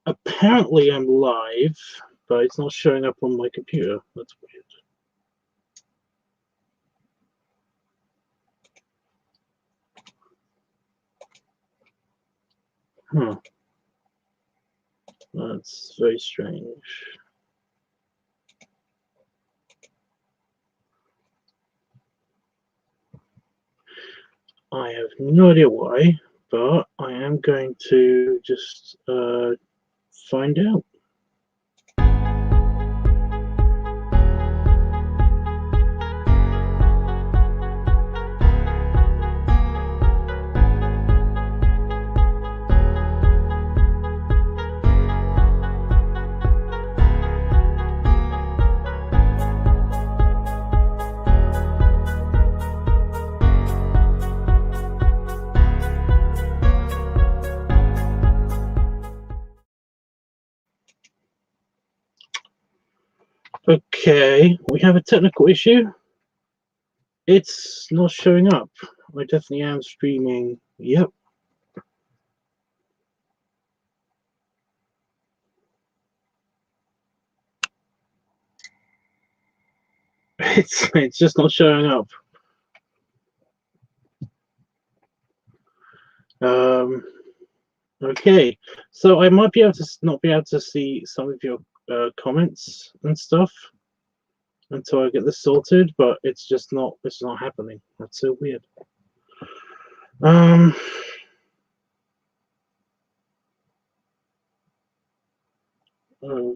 Apparently I'm live, but it's not showing up on my computer. That's weird. Huh. That's very strange. I have no idea why, but I am going to just find out. Okay, we have a technical issue. It's not showing up. I definitely am streaming. Yep. It's just not showing up. Okay, so I might be able to not be able to see some of your comments and stuff until I get this sorted, but it's not happening. That's so weird. I'll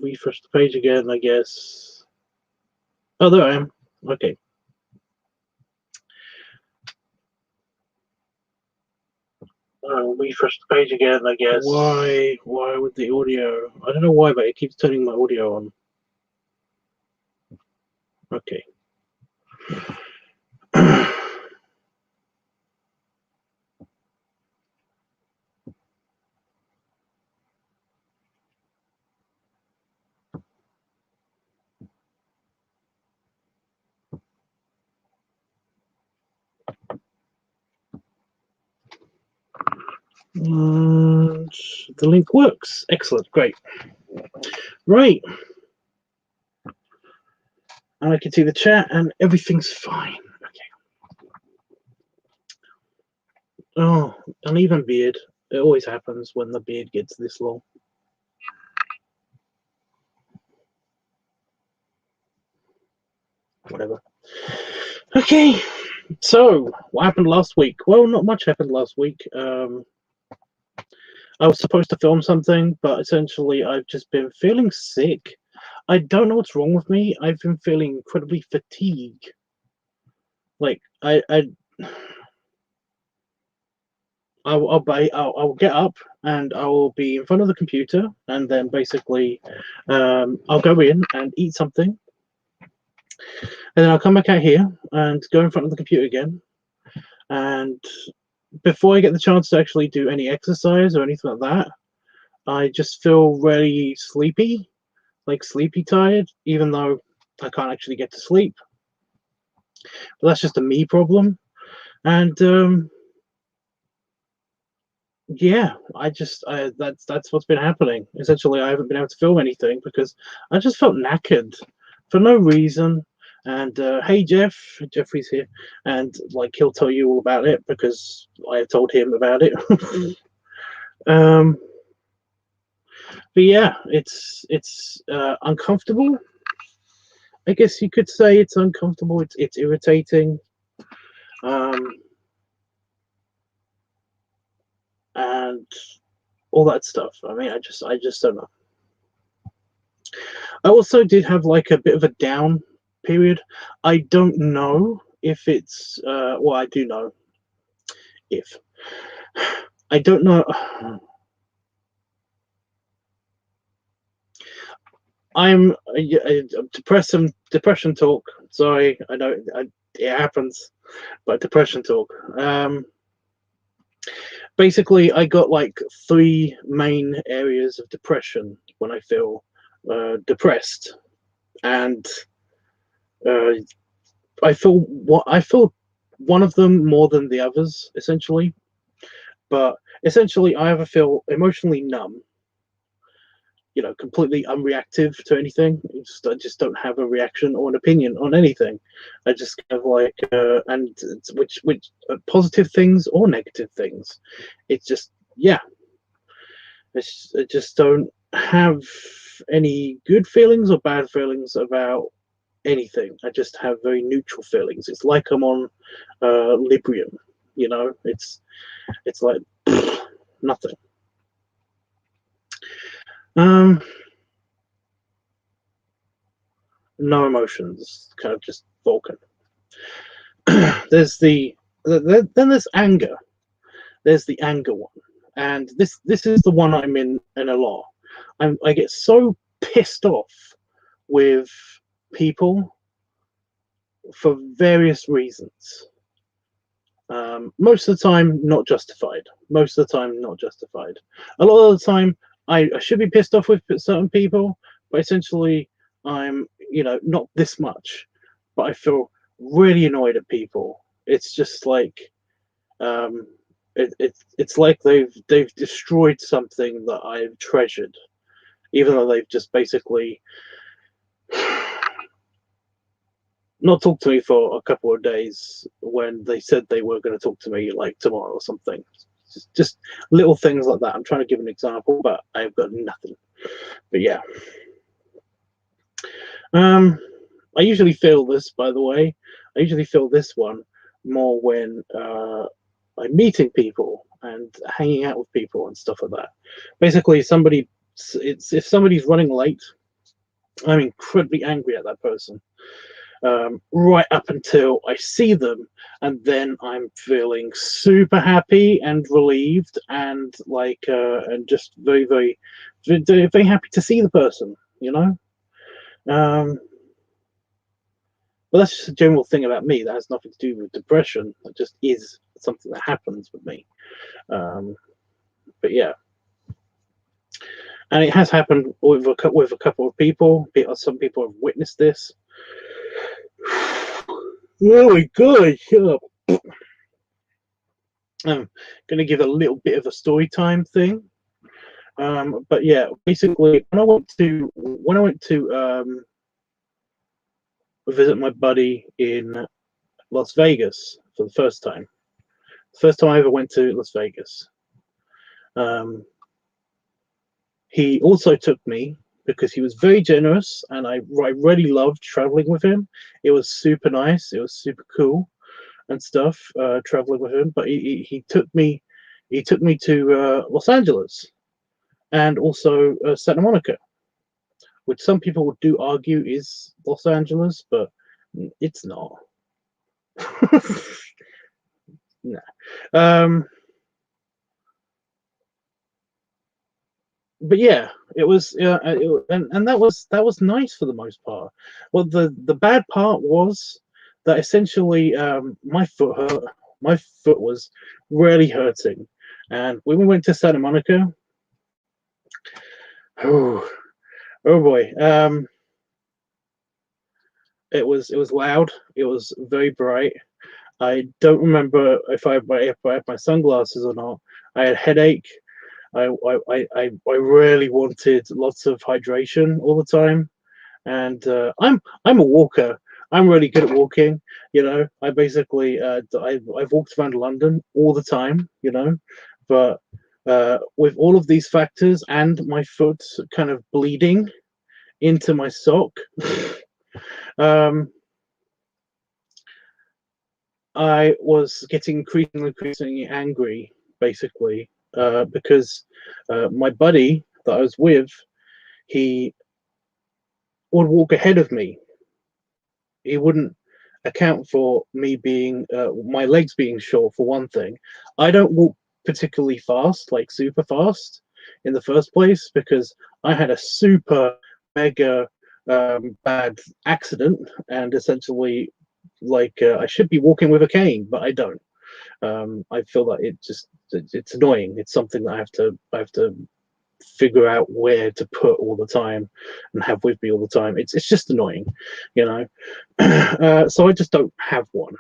refresh the page again, I guess. Oh, there I am. Okay. I'll refresh the page again, I guess. Why with the audio? I don't know why, but it keeps turning my audio on. Okay. And the link works. Excellent. Great. Right. And I can see the chat and everything's fine. Okay. Oh, uneven beard. It always happens when the beard gets this long. Whatever. Okay. So, what happened last week? Well, not much happened last week. I was supposed to film something, but essentially I've just been feeling sick. I don't know what's wrong with me. I've been feeling incredibly fatigued. Like I'll get up and I will be in front of the computer, and then basically I'll go in and eat something, and then I'll come back out here and go in front of the computer again, and before I get the chance to actually do any exercise or anything like that, I just feel really sleepy, like sleepy tired, even though I can't actually get to sleep. But that's just a me problem. And yeah, that's what's been happening. Essentially, I haven't been able to film anything because I just felt knackered for no reason. And hey, Jeffrey's here, and like he'll tell you all about it because I have told him about it. But yeah, it's uncomfortable. I guess you could say it's uncomfortable. It's irritating. And all that stuff. I mean, I just don't know. I also did have like a bit of a down period. I don't know if it's well, I do know if I don't know. I'm depression talk. Sorry, I know it happens, but depression talk. Basically, I got like 3 main areas of depression when I feel depressed. and uh, I feel one of them more than the others, essentially. But essentially, I ever feel emotionally numb, completely unreactive to anything. I just don't have a reaction or an opinion on anything. I just kind of like, which positive things or negative things. It's just, yeah, I just don't have any good feelings or bad feelings about anything. I just have very neutral feelings. It's like I'm on Librium, it's like nothing. No emotions, kind of just Vulcan. There's then there's anger. There's the anger one, and this is the one I'm in a lot. I get so pissed off with people for various reasons. Most of the time, not justified. Most of the time, not justified. A lot of the time, I should be pissed off with certain people, but essentially, I'm, not this much. But I feel really annoyed at people. It's just like, it's like they've destroyed something that I've treasured, even though they've just basically not talked to me for a couple of days when they said they were going to talk to me like tomorrow or something. Just little things like that. I'm trying to give an example, but I've got nothing. But yeah. I usually feel this, by the way. I usually feel this one more when I'm meeting people and hanging out with people and stuff like that. Basically, if somebody's running late, I'm incredibly angry at that person. Right up until I see them, and then I'm feeling super happy and relieved and and just very, very, very, very happy to see the person, but that's just a general thing about me. That has nothing to do with depression. It just is something that happens with me. But yeah, and it has happened with a couple of people. Some people have witnessed this. Oh my god! Shut up. I'm gonna give a little bit of a story time thing. But yeah, basically, when I went to visit my buddy in Las Vegas for the first time. First time I ever went to Las Vegas. He also took me because he was very generous, and I really loved traveling with him. It was super nice. It was super cool and stuff, traveling with him. But he took me to Los Angeles and also Santa Monica, which some people do argue is Los Angeles, but it's not. No. But yeah, it was, and that was nice for the most part. Well, the bad part was that essentially my foot hurt. My foot was really hurting, and when we went to Santa Monica, oh boy, it was loud. It was very bright. I don't remember if I had my sunglasses or not. I had a headache. I really wanted lots of hydration all the time, and I'm a walker. I'm really good at walking. I basically I've walked around London all the time. But with all of these factors and my foot kind of bleeding into my sock, I was getting increasingly angry, basically, because my buddy that I was with, he would walk ahead of me. He wouldn't account for me being my legs being short, for one thing. I don't walk particularly fast, like super fast, in the first place, because I had a super mega bad accident, and essentially, I should be walking with a cane, but I don't. I feel like it's annoying. It's something that I have to figure out where to put all the time and have with me all the time. It's just annoying, you know. So I just don't have one.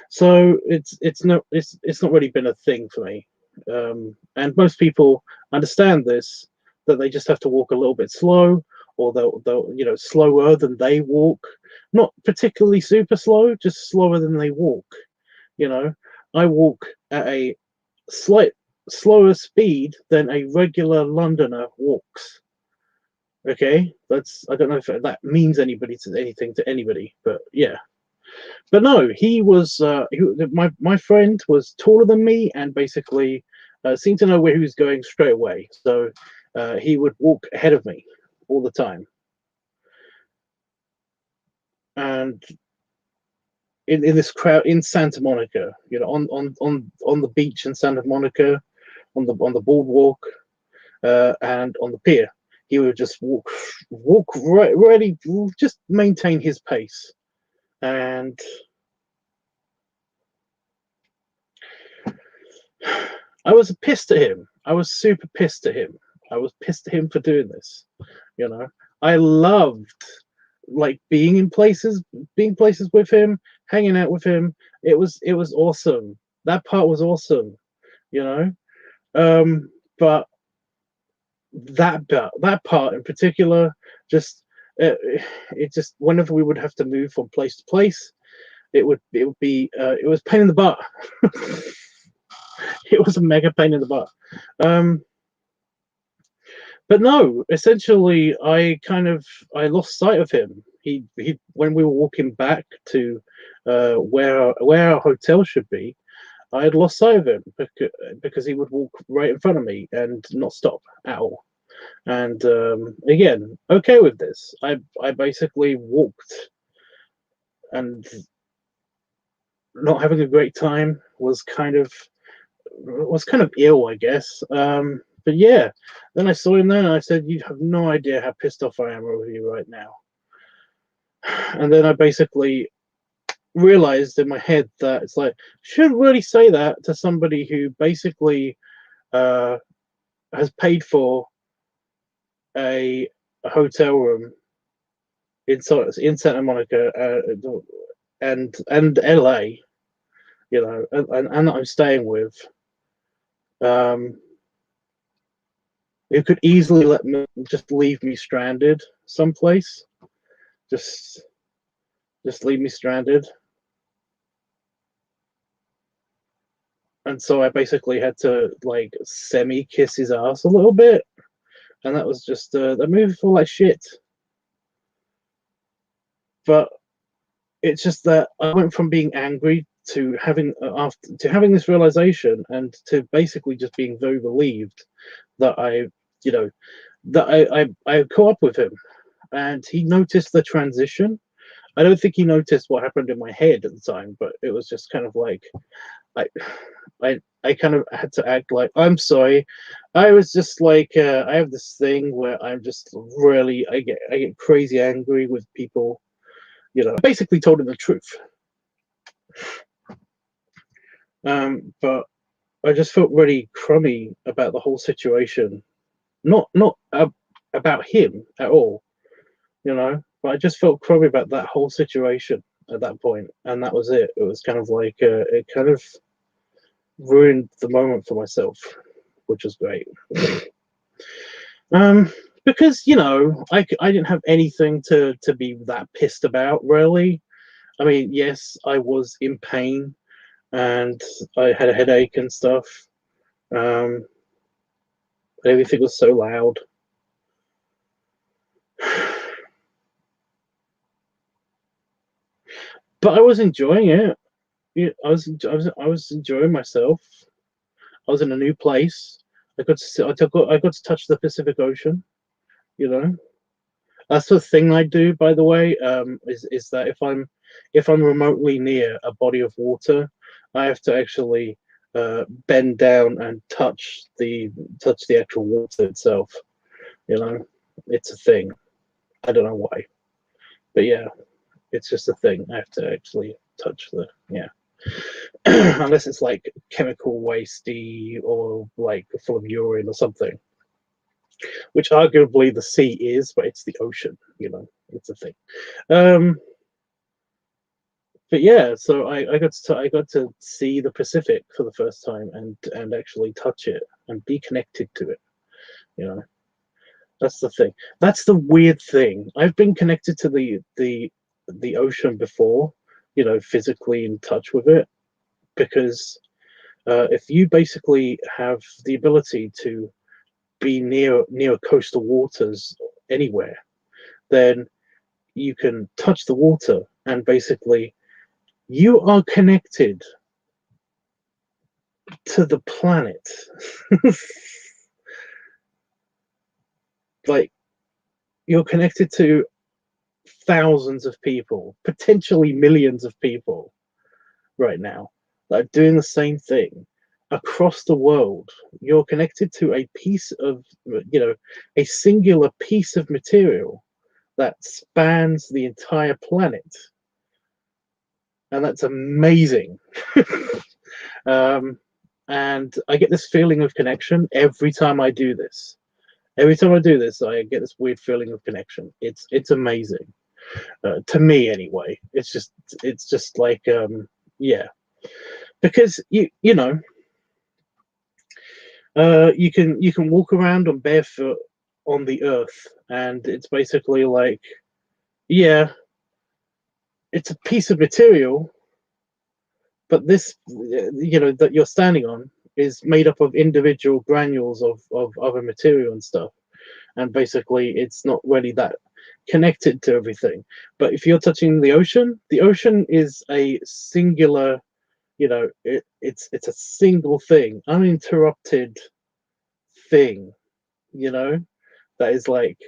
So it's not really been a thing for me. And most people understand this, that they just have to walk a little bit slow, or they'll you know, slower than they walk, not particularly super slow, just slower than they walk. You know, I walk at a slight slower speed than a regular Londoner walks. Okay, that's, I don't know if that means anything to anybody, but yeah. But no, he was my friend was taller than me, and basically seemed to know where he was going straight away. So he would walk ahead of me all the time. And in this crowd in Santa Monica, you know, on the beach in Santa Monica, on the boardwalk, and on the pier, he would just walk right, really, just maintain his pace. And I was pissed at him. I was super pissed at him. I was pissed at him for doing this. You know, I loved like being places with him, hanging out with him. It was awesome. That part was awesome. You know, but that part in particular, just it just, whenever we would have to move from place to place, it would be it was pain in the butt. It was a mega pain in the butt. But no, essentially, I lost sight of him. He when we were walking back to where our hotel should be, I had lost sight of him because he would walk right in front of me and not stop at all. And again, okay with this. I basically walked, and not having a great time, was kind of ill, I guess. But yeah, then I saw him there, and I said, "You have no idea how pissed off I am over you right now." And then I basically realized in my head that it's like, should really say that to somebody who basically has paid for a hotel room in Santa Monica and LA, you know, and that I'm staying with. It could easily just leave me stranded someplace. Just leave me stranded. And so I basically had to like semi kiss his ass a little bit, and that was just that movie felt like shit. But it's just that I went from being angry to having this realization, and to basically just being very relieved that you know, I caught up with him, and he noticed the transition. I don't think he noticed what happened in my head at the time, but it was just kind of like, I kind of had to act like, I'm sorry. I was just like, I have this thing where I'm just really, I get crazy angry with people. You know, I basically told him the truth. But I just felt really crummy about the whole situation. Not about him at all, you know. But I just felt crummy about that whole situation at that point, and that was it. It was kind of like it kind of ruined the moment for myself, which was great. Because, you know, I didn't have anything to be that pissed about, really. I mean, yes, I was in pain, and I had a headache and stuff. Everything was so loud. But I was enjoying it. Yeah, I was enjoying myself. I was in a new place. I got to touch the Pacific Ocean. You know, that's the thing I do. By the way, is that if I'm remotely near a body of water, I have to actually bend down and touch the actual water itself. You know, it's a thing. I don't know why, but yeah, it's just a thing. I have to actually touch unless it's like chemical wasty or like full of urine or something. which arguably the sea is, but it's the ocean. You know, it's a thing. Um, but yeah, so I got to see the Pacific for the first time and actually touch it and be connected to it. You know, that's the thing. That's the weird thing. I've been connected to the ocean before, you know, physically in touch with it, because if you basically have the ability to be near coastal waters anywhere, then you can touch the water and basically you are connected to the planet. Like, you're connected to thousands of people, potentially millions of people right now, like doing the same thing across the world. You're connected to a piece of, you know, a singular piece of material that spans the entire planet, and that's amazing. um, and I get this feeling of connection every time I do this. Every time I do this, I get this weird feeling of connection. It's amazing, to me anyway. It's just like, yeah, because you know, you can walk around on barefoot on the earth, and it's basically like, yeah, it's a piece of material, but this, you know, that you're standing on is made up of individual granules of other material and stuff, and basically it's not really that connected to everything. But if you're touching the ocean is a singular, you know, it's a single thing, uninterrupted thing, you know, that is like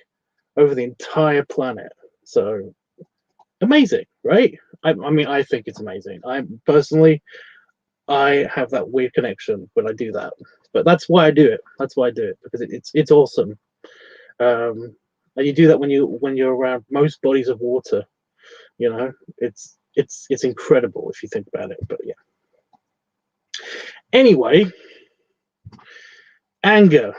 over the entire planet. So amazing, right? I mean, I think it's amazing. I personally, I have that weird connection when I do that, but that's why I do it. That's why I do it, because it's awesome. And you do that when you're around most bodies of water. You know, it's incredible if you think about it. But yeah. Anyway, anger,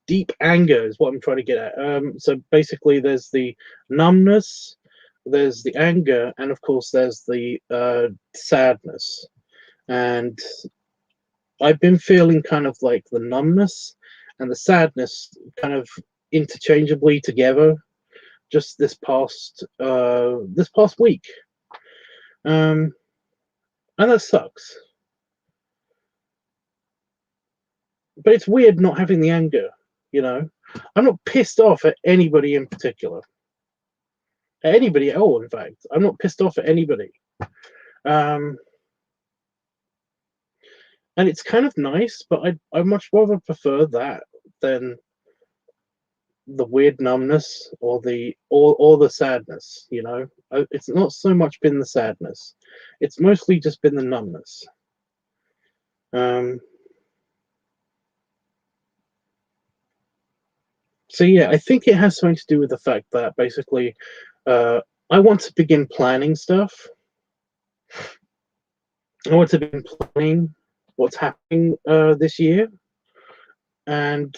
deep anger is what I'm trying to get at. So basically, there's the numbness, there's the anger, and of course, there's the sadness. And I've been feeling kind of like the numbness and the sadness kind of interchangeably together just this past week. And that sucks. But it's weird not having the anger, you know. I'm not pissed off at anybody in particular. At anybody at all, in fact. I'm not pissed off at anybody. Um, and it's kind of nice, but I much rather prefer that than the weird numbness or the sadness, you know. It's not so much been the sadness. It's mostly just been the numbness. So yeah, I think it has something to do with the fact that basically I want to begin planning stuff. I want to begin planning what's happening this year, and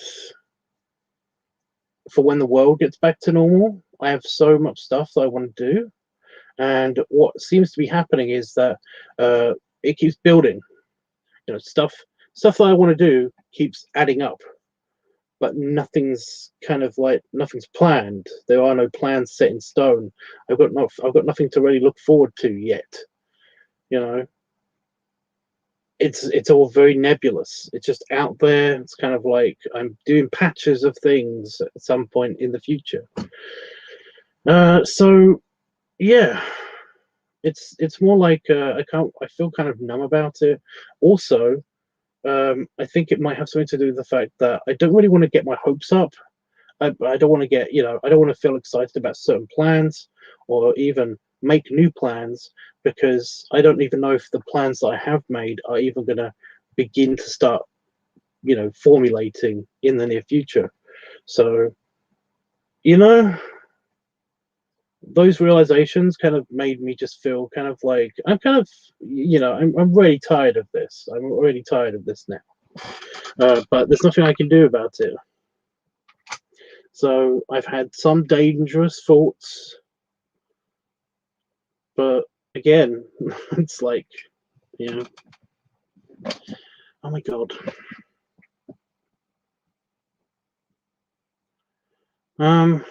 for when the world gets back to normal. I have so much stuff that I want to do, and what seems to be happening is that it keeps building. You know, stuff that I want to do keeps adding up, but nothing's planned. There are no plans set in stone. I've got nothing to really look forward to yet. You know, it's all very nebulous. It's just out there. It's kind of like I'm doing patches of things at some point in the future. So yeah, it's more like I feel kind of numb about it. Also, I think it might have something to do with the fact that I don't really want to get my hopes up. I don't want to get, you know, I don't want to feel excited about certain plans or even make new plans, because I don't even know if the plans that I have made are even going to begin to start, you know, formulating in the near future. So, you know, those realizations kind of made me just feel kind of like I'm kind of, you know, I'm really tired of this. I'm already tired of this now. But there's nothing I can do about it. So I've had some dangerous thoughts, but again, it's like, you know, oh my God. The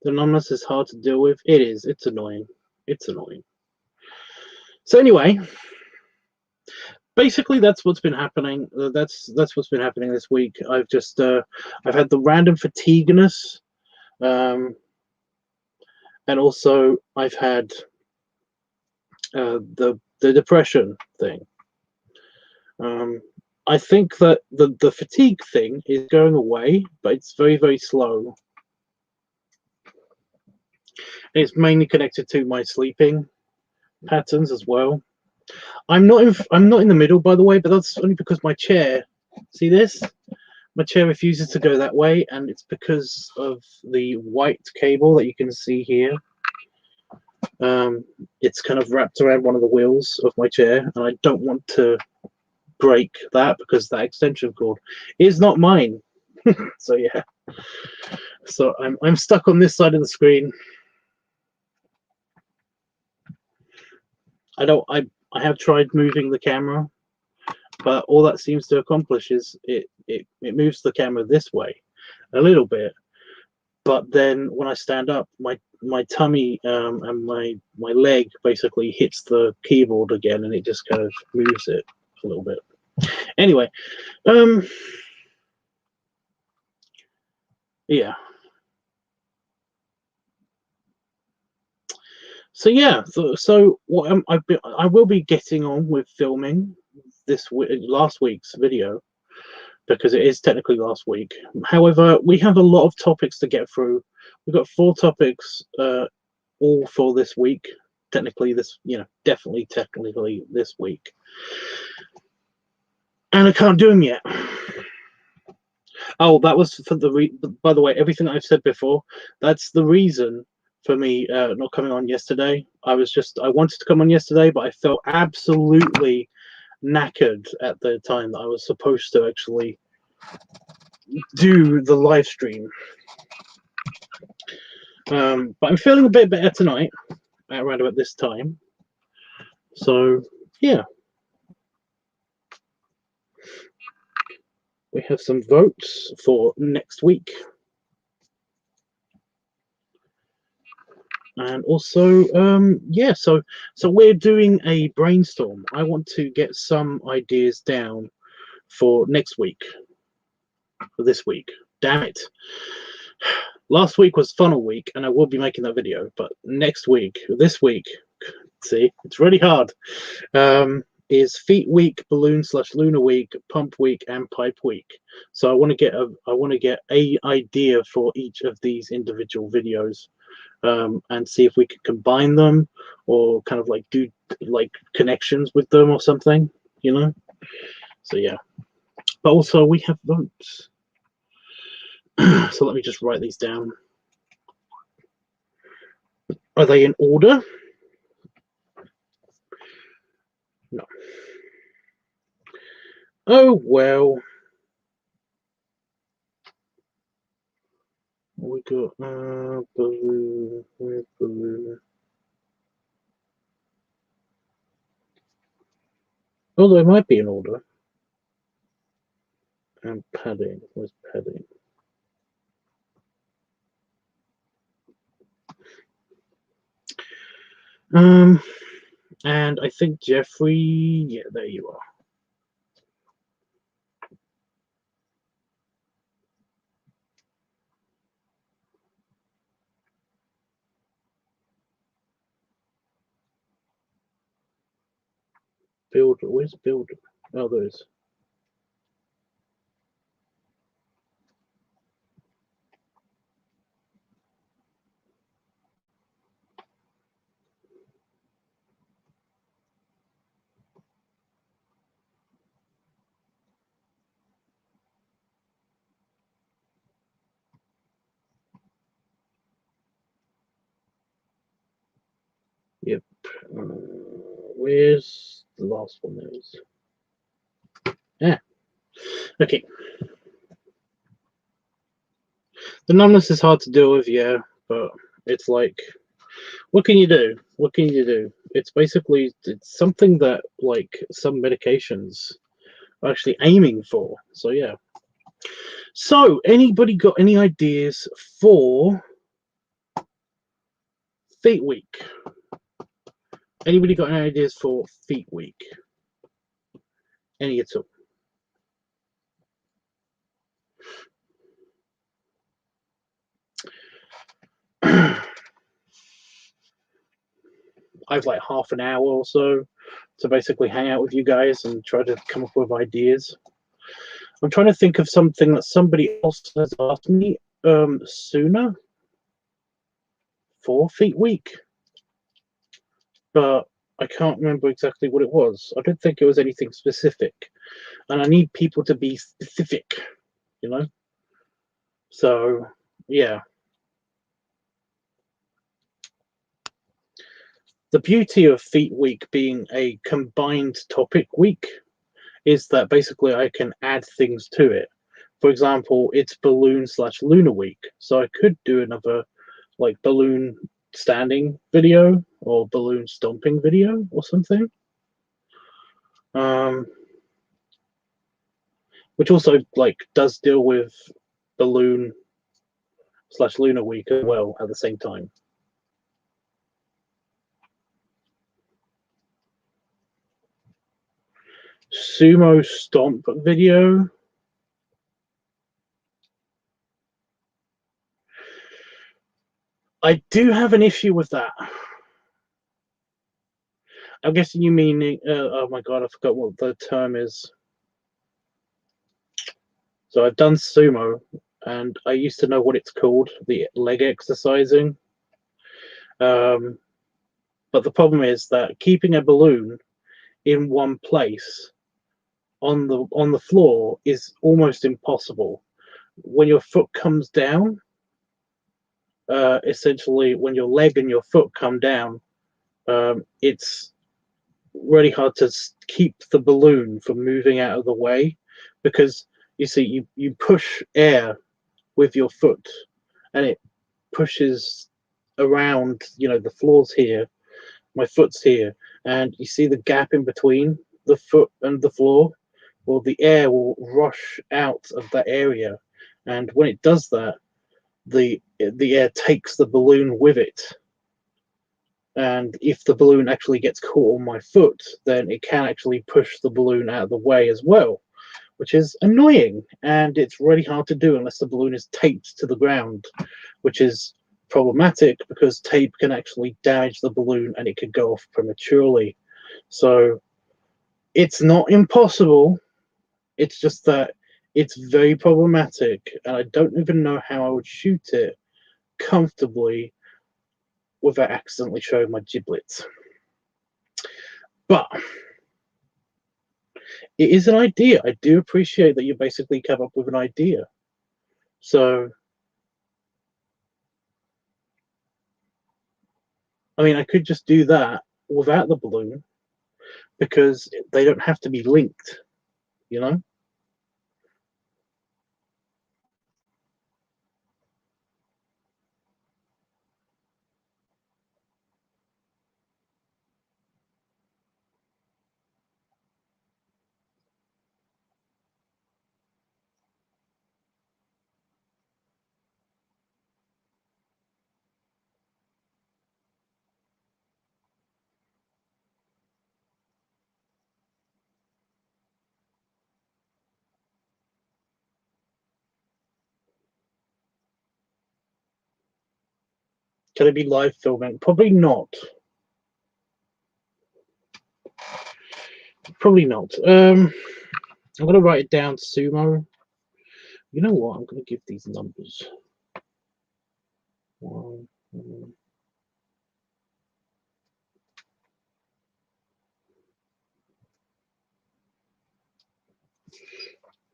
numbness is hard to deal with. It is. It's annoying. It's annoying. So anyway, basically that's what's been happening. That's what's been happening this week. I've just I've had the random fatigueness, and also I've had the depression thing. I think that the fatigue thing is going away, but it's very slow. It's mainly connected to my sleeping patterns as well. I'm not in the middle, by the way, but that's only because my chair. See this? My chair refuses to go that way, and it's because of the white cable that you can see here. It's kind of wrapped around one of the wheels of my chair, and I don't want to break that because that extension cord is not mine. So yeah, so I'm stuck on this side of the screen. I have tried moving the camera, but all that seems to accomplish is it moves the camera this way a little bit, but then when I stand up, my tummy and my leg basically hits the keyboard again, and it just kind of moves it a little bit. Anyway, yeah. So yeah, so what I will be getting on with filming last week's video, because it is technically last week. However, we have a lot of topics to get through. We've got 4 topics all for this week. Technically this, definitely technically this week. And I can't do them yet. Oh, that was for by the way, everything I've said before, that's the reason for me not coming on yesterday. I wanted to come on yesterday, but I felt absolutely knackered at the time that I was supposed to actually do the live stream. But I'm feeling a bit better tonight around about this time. So yeah, we have some votes for next week. And also, yeah, so we're doing a brainstorm. I want to get some ideas down for next week, for this week. Damn it. Last week was funnel week, and I will be making that video, but this week, see, it's really hard, is feet week, balloon/lunar week, pump week, and pipe week. So I want to get a idea for each of these individual videos. And see if we could combine them, or kind of like do like connections with them or something, So yeah, but also we have votes. So let me just write these down. Are they in order? No. Oh well. We got balloon. Where's balloon? Oh, they might be in order. And padding. Where's padding? And I think Jeffrey. Yeah, there you are. Builder. Where's builder? Oh, there is. Yep. Where's the last one? There is. Yeah. Okay. The numbness is hard to deal with, yeah, but it's like, what can you do? What can you do? It's basically it's something that like some medications are actually aiming for. So yeah. So anybody got any ideas for Feet Week? Anybody got any ideas for Feet Week? Any at all? I've like half an hour or so to basically hang out with you guys and try to come up with ideas. I'm trying to think of something that somebody else has asked me sooner for Feet Week, but I can't remember exactly what it was. I don't think it was anything specific, and I need people to be specific, you know? So, yeah. The beauty of Feet Week being a combined topic week is that basically I can add things to it. For example, it's balloon/lunar week, so I could do another like balloon standing video or balloon stomping video or something. Which also like does deal with balloon/lunar week as well at the same time. Sumo stomp video. I do have an issue with that. I'm guessing you mean, oh my god, I forgot what the term is. So I've done sumo, and I used to know what it's called, the leg exercising. But the problem is that keeping a balloon in one place on the floor is almost impossible. When your foot comes down, essentially when your leg and your foot come down, it's really hard to keep the balloon from moving out of the way, because you see you push air with your foot and it pushes around, the floor's here, my foot's here, and you see the gap in between the foot and the floor. Well, the air will rush out of that area, and when it does that, the air takes the balloon with it. And if the balloon actually gets caught on my foot, then it can actually push the balloon out of the way as well, which is annoying. And it's really hard to do unless the balloon is taped to the ground, which is problematic because tape can actually damage the balloon and it could go off prematurely. So it's not impossible. It's just that it's very problematic, and I don't even know how I would shoot it comfortably without accidentally showing my giblets. But it is an idea. I do appreciate that you basically come up with an idea. So, I mean, I could just do that without the balloon because they don't have to be linked, you know? Can it be live filming? Probably not. Probably not. I'm going to write it down, sumo. You know what? I'm going to give these numbers.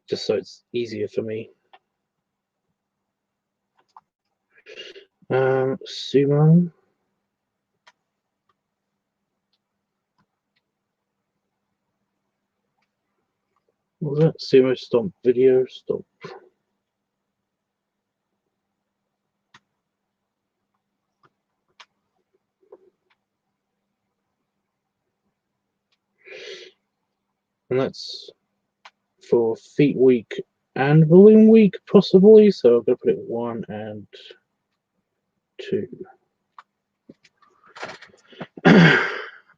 Just so it's easier for me. Sumo. What was that? Sumo stomp video stomp. and that's for feet week and balloon week, possibly. So I'm going to put it 1 and 2.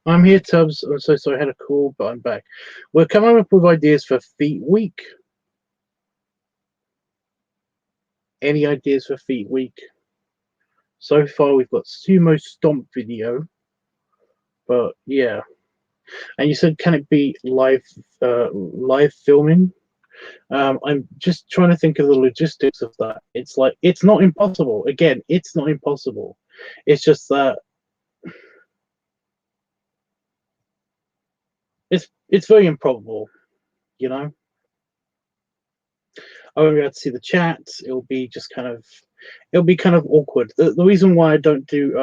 I'm here, Tubbs. I'm so sorry I had a call, but I'm back. We're coming up with ideas for feet week. Any ideas for feet week? So far, we've got Sumo Stomp video, but yeah. And you said, can it be live filming? I'm just trying to think of the logistics of that. It's like, it's not impossible. Again, it's not impossible. It's just that it's very improbable, you know. I won't be able to see the chat. It'll be kind of awkward. The reason why I don't do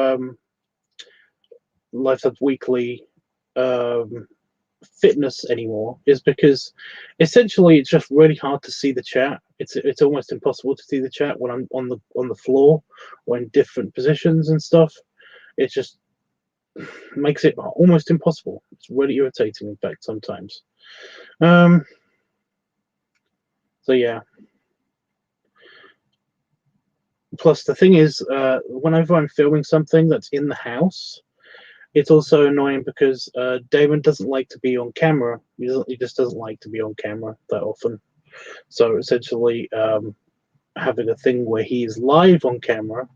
LiveTubs Weekly fitness anymore is because essentially it's just really hard to see the chat. It's almost impossible to see the chat when I'm on the floor or in different positions and stuff. It just makes it almost impossible. It's really irritating, in fact, sometimes. So yeah. Plus, the thing is, whenever I'm filming something that's in the house, it's also annoying because Damon doesn't like to be on camera. He just doesn't like to be on camera that often. So essentially, having a thing where he is live on camera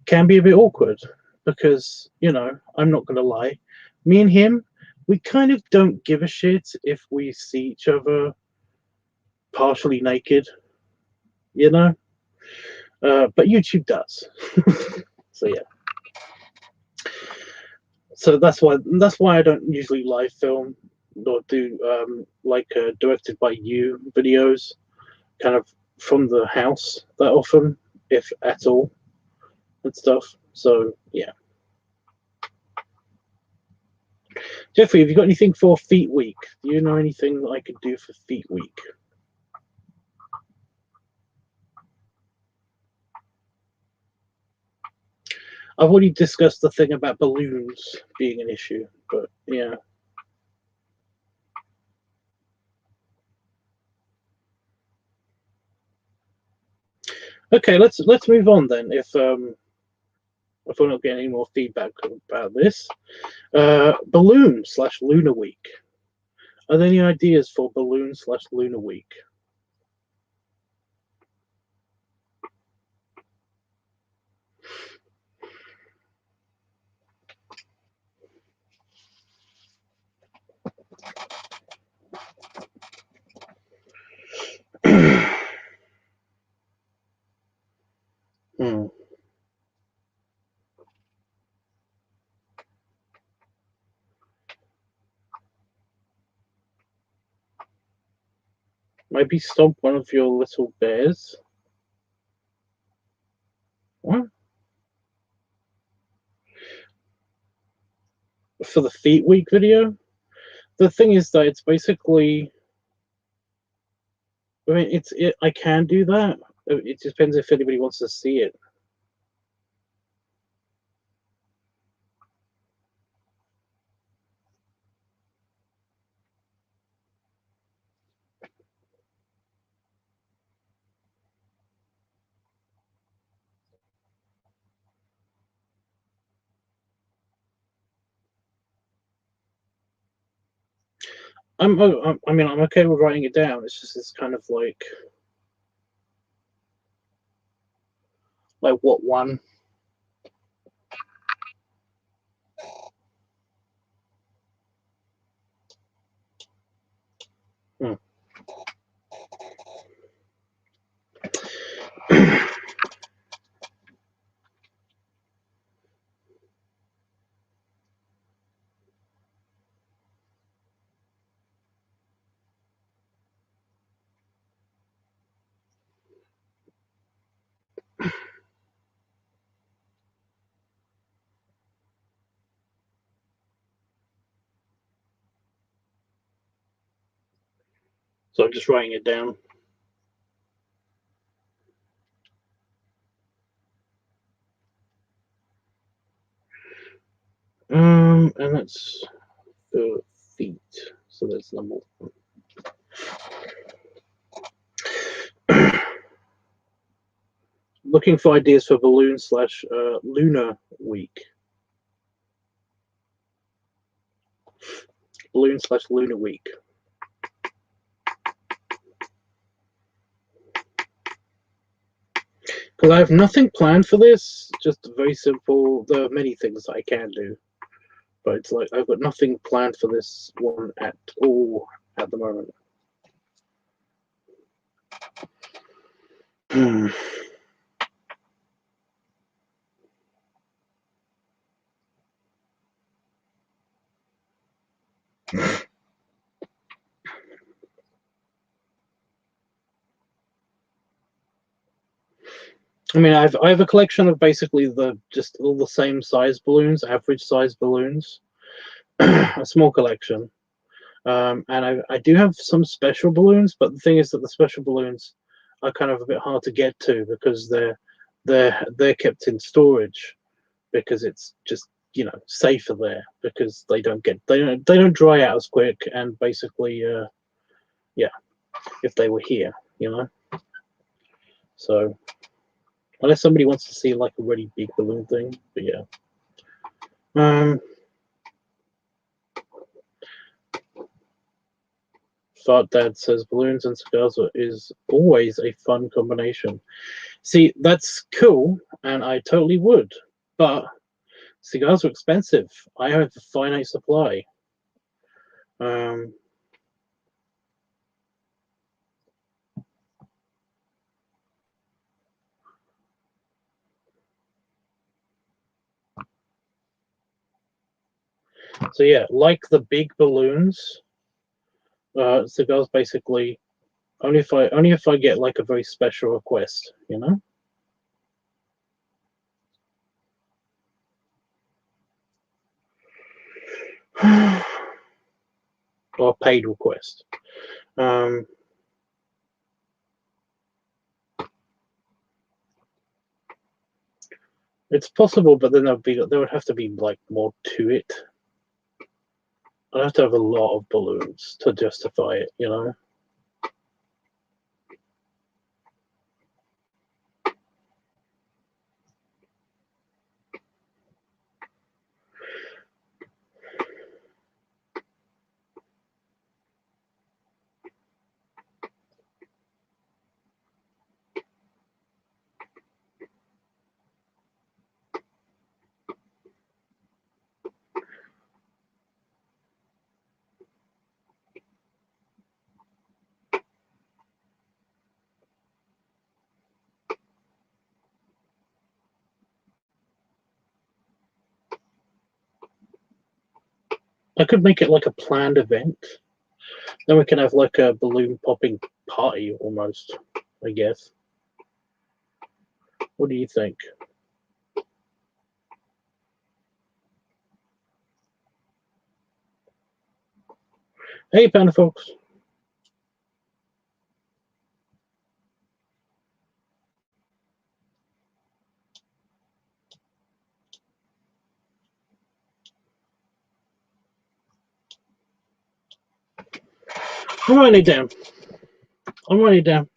can be a bit awkward because, you know, I'm not going to lie. Me and him, we kind of don't give a shit if we see each other partially naked, you know? But YouTube does. So yeah. So that's why I don't usually live film or do directed by you videos, kind of from the house that often, if at all, and stuff. So yeah. Jeffrey, have you got anything for Feet Week? Do you know anything that I could do for Feet Week? I've already discussed the thing about balloons being an issue, but yeah. Okay, let's move on then. If we're not getting any more feedback about this, balloon/Lunar Week. Are there any ideas for balloon/Lunar Week? Hmm. Maybe stomp one of your little bears. What? For the Feet Week video? The thing is that it's basically, I mean, I can do that. It depends if anybody wants to see it. I mean, I'm okay with writing it down. It's kind of like what one? Hmm. So I'm just writing it down. And that's the feet. So there's number one. Looking for ideas for balloon slash lunar week. Balloon slash lunar week. Because I have nothing planned for this, just very simple. There are many things I can do, but it's like I've got nothing planned for this one at all at the moment. I mean, I have a collection of basically just all the same size balloons, average size balloons, a small collection, and I do have some special balloons. But the thing is that the special balloons are kind of a bit hard to get to because they're kept in storage because it's just safer there because they don't dry out as quick, and basically yeah, if they were here, so. Unless somebody wants to see like a really big balloon thing, but yeah. Fart Dad says balloons and cigars is always a fun combination. See, that's cool, and I totally would, but cigars are expensive. I have a finite supply. So yeah, like the big balloons, cigars basically only if I get like a very special request, or paid request. It's possible, but then there would have to be like more to it. I'd have to have a lot of balloons to justify it, I could make it like a planned event. Then we can have like a balloon popping party almost, I guess. What do you think? Hey, Panda folks. I'm writing it down. I'm writing it down.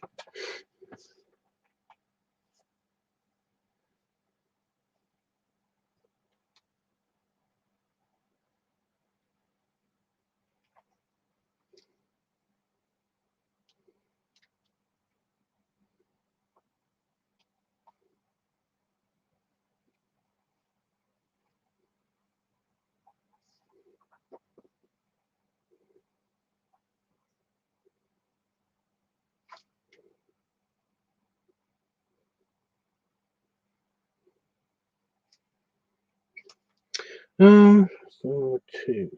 So two.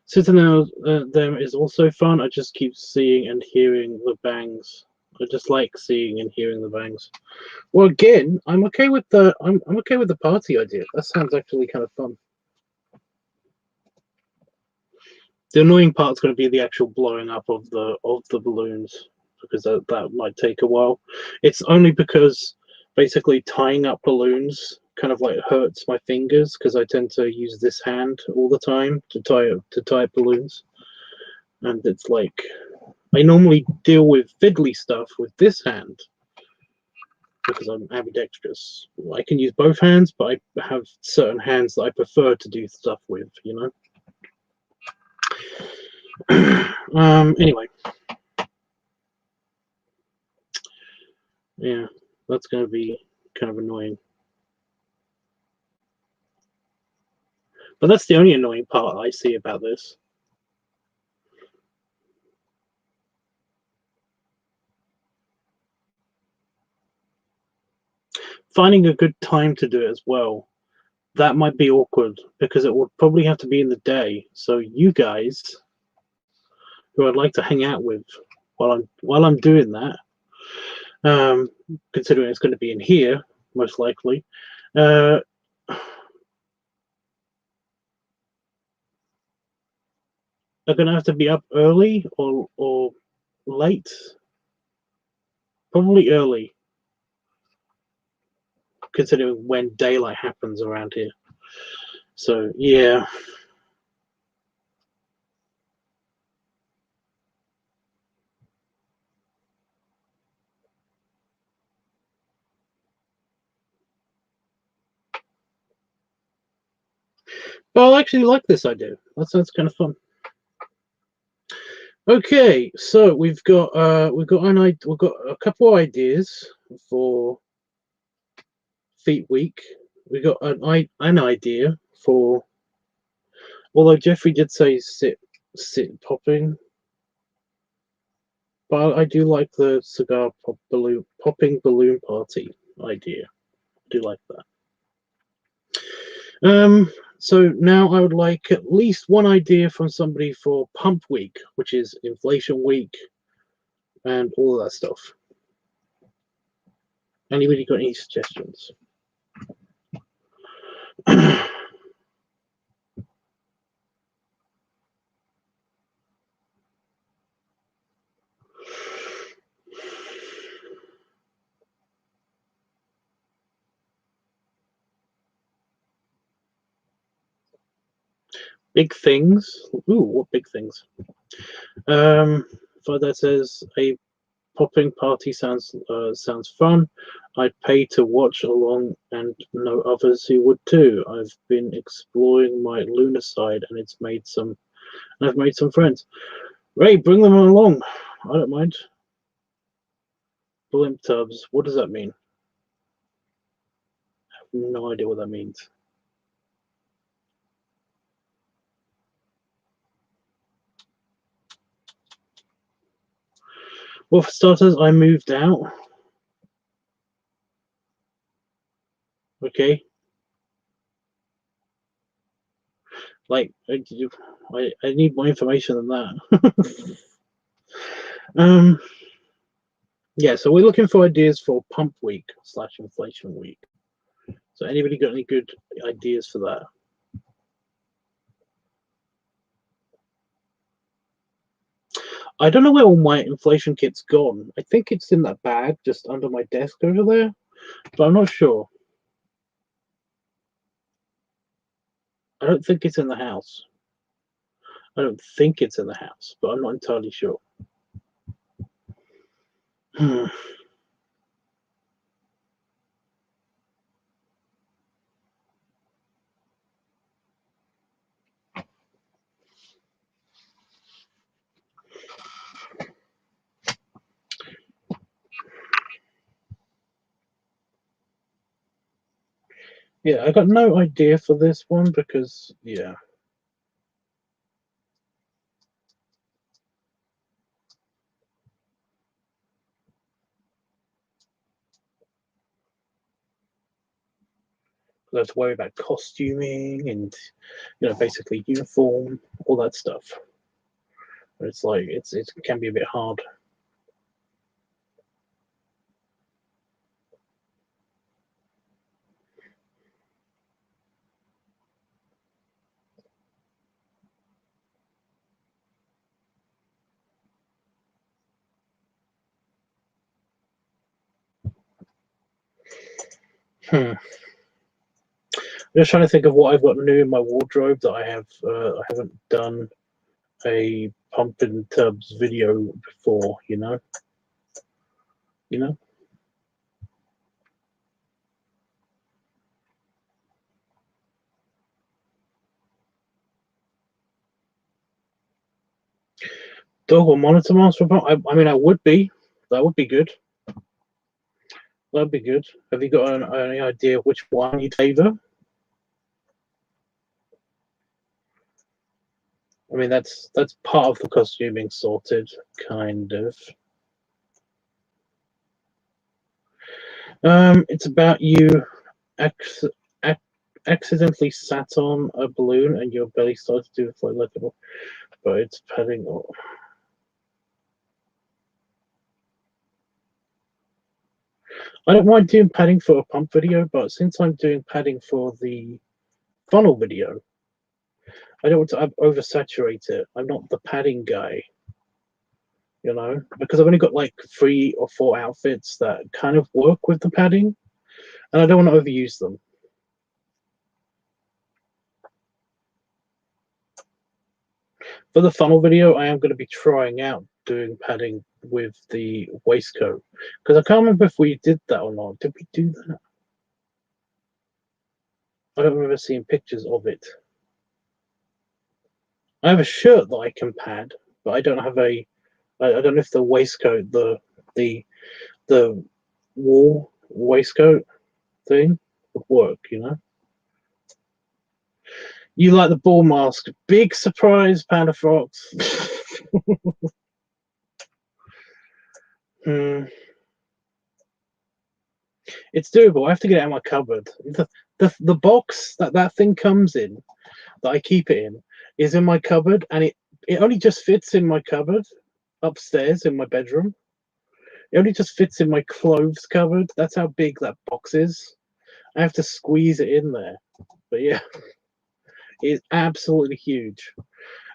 Sitting there them is also fun. I just keep seeing and hearing the bangs. I just like seeing and hearing the bangs. Well, again, I'm okay with the I'm okay with the party idea. That sounds actually kind of fun. The annoying part's going to be the actual blowing up of the balloons, because that might take a while. It's only because basically tying up balloons kind of like hurts my fingers, because I tend to use this hand all the time to tie up balloons, and it's like I normally deal with fiddly stuff with this hand because I'm ambidextrous. I can use both hands, but I have certain hands that I prefer to do stuff with, you know. Anyway, yeah, that's going to be kind of annoying. But that's the only annoying part I see about this. Finding a good time to do it as well, that might be awkward, because it would probably have to be in the day. So you guys, who I'd like to hang out with while I'm doing that, considering it's going to be in here most likely, are going to have to be up early or late. Probably early, considering when daylight happens around here. So yeah. But I actually like this idea. That sounds kind of fun. Okay, so we've got a couple ideas for Feet Week. We got an idea for, although Jeffrey did say sit popping, but I do like the cigar popping balloon party idea. I do like that. So now I would like at least one idea from somebody for Pump Week, which is Inflation Week and all of that stuff. Anybody got any suggestions? Big things. Ooh, what big things? So that says a popping party sounds fun. I'd pay to watch along and know others who would too. I've been exploring my lunar side and I've made some friends. Ray, bring them along. I don't mind. Blimp tubs. What does that mean? I have no idea what that means. Well, for starters, I moved out. Okay. Like, I need more information than that. Yeah, so we're looking for ideas for Pump Week / Inflation Week. So anybody got any good ideas for that? I don't know where all my inflation kit's gone. I think it's in that bag just under my desk over there, but I'm not sure. I don't think it's in the house. I don't think it's in the house, but I'm not entirely sure. Yeah, I got no idea for this one because, yeah. I have to worry about costuming and, basically uniform, all that stuff. It's like it can be a bit hard. I'm just trying to think of what I've got new in my wardrobe that I haven't done a pump and tubs video before, you know. Dog or monitor mask for pump? I mean, I would be. That would be good. That'd be good. Have you got any idea which one you'd favor? I mean, that's part of the costuming sorted, kind of. It's about you accidentally sat on a balloon and your belly started to do like a, but it's padding. I don't mind doing padding for a pump video, but since I'm doing padding for the funnel video, I don't want to oversaturate it. I'm not the padding guy, you know, because I've only got like 3 or 4 outfits that kind of work with the padding, and I don't want to overuse them. For the funnel video, I am going to be trying out doing padding with the waistcoat, because I can't remember if we did that or not. Did we do that? I don't remember seeing pictures of it. I have a shirt that I can pad, but I don't have a. I don't know if the waistcoat, the wool waistcoat thing would work. You know. You like the ball mask? Big surprise, Panda Fox. It's doable. I have to get it out of my cupboard. The box that thing comes in, that I keep it in, is in my cupboard, and it only just fits in my cupboard upstairs in my bedroom. It only just fits in my clothes cupboard. That's how big that box is. I have to squeeze it in there. But yeah, it's absolutely huge.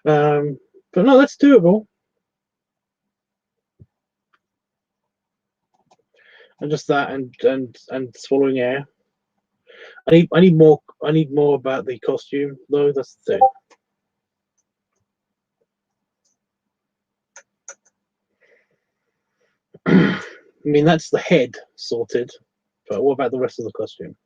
But no, that's doable. And just that, and swallowing air. I need more. I need more about the costume, though. That's the thing. I mean, that's the head sorted, but what about the rest of the costume?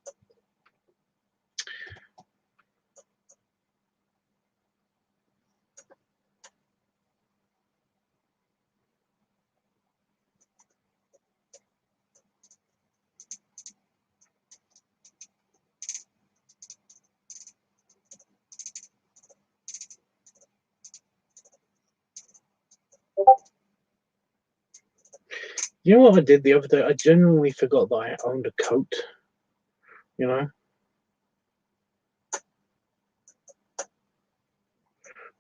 You know what I did the other day? I genuinely forgot that I owned a coat. You know?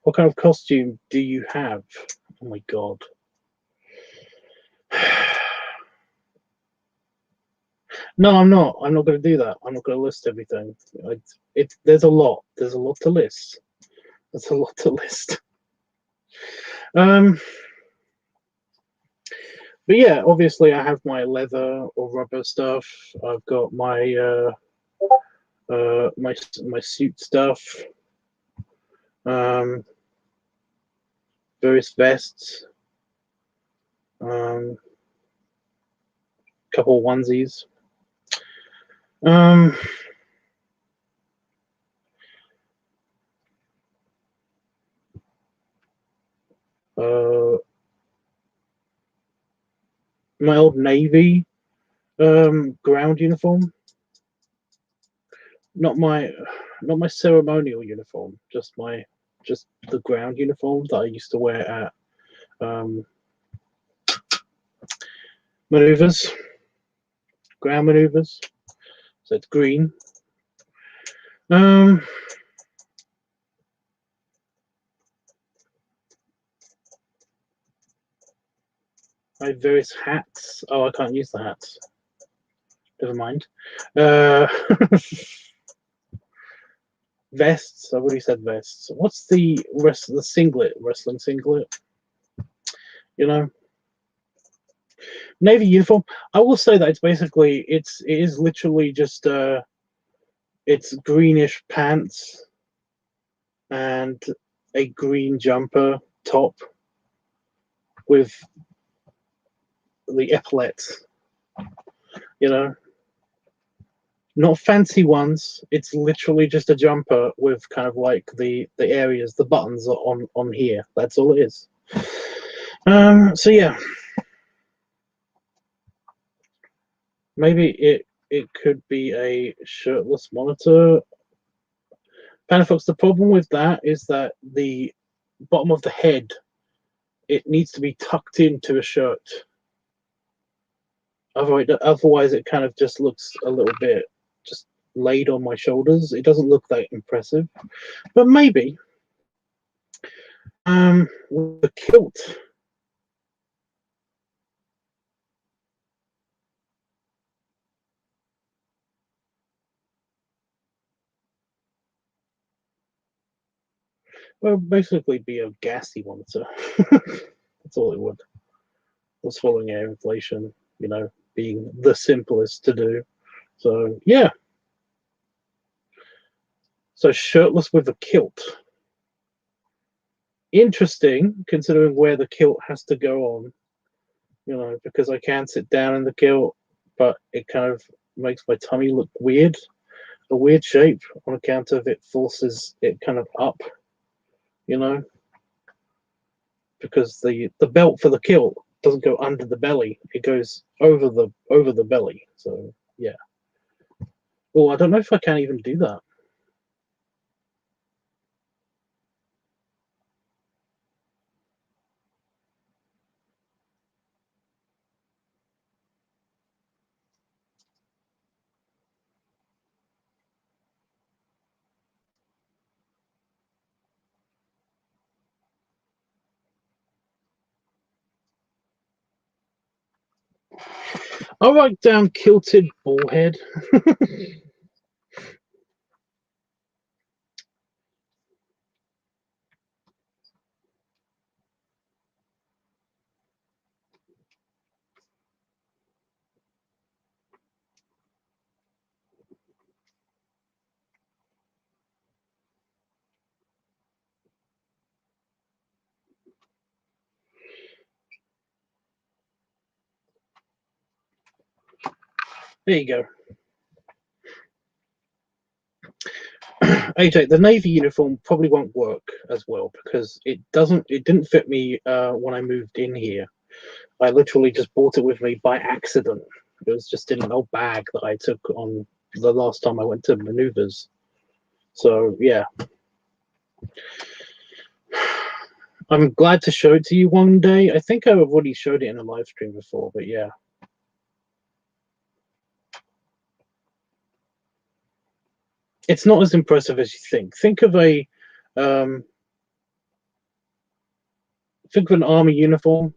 What kind of costume do you have? Oh my god. No, I'm not. I'm not going to do that. I'm not going to list everything. There's a lot. There's a lot to list. There's a lot to list. But yeah, obviously I have my leather or rubber stuff. I've got my my suit stuff. Various vests. Couple of onesies. My old Navy ground uniform. Not my ceremonial uniform, just the ground uniform that I used to wear at maneuvers, ground maneuvers. So it's green. I have various hats. Oh, I can't use the hats. Never mind. Vests. I've already said vests. What's the rest of the singlet? Wrestling singlet. You know. Navy uniform. I will say that it is literally just it's greenish pants and a green jumper top with the epaulets. You know, not fancy ones. It's literally just a jumper with kind of like the areas, the buttons are on here. That's all it is. So yeah, maybe it could be a shirtless monitor. Panafox, the problem with that is that the bottom of the head, it needs to be tucked into a shirt. Otherwise it kind of just looks a little bit just laid on my shoulders. It doesn't look that impressive. But maybe with the kilt. Well, basically be a gassy monitor. That's all it would. Or swallowing air inflation, you know, being the simplest to do. So yeah. So shirtless with a kilt. Interesting, considering where the kilt has to go on. You know, because I can sit down in the kilt, but it kind of makes my tummy look weird, a weird shape on account of it forces it kind of up, you know, because the belt for the kilt doesn't go under the belly; it goes over the belly. So yeah. Well, I don't know if I can even do that. I'll write down kilted ball head. There you go. AJ, the navy uniform probably won't work as well because it didn't fit me when I moved in here. I literally just bought it with me by accident. It was just in an old bag that I took on the last time I went to maneuvers. So yeah, I'm glad to show it to you one day. I think I've already showed it in a live stream before, but yeah. It's not as impressive as you think. Think of um, an army uniform.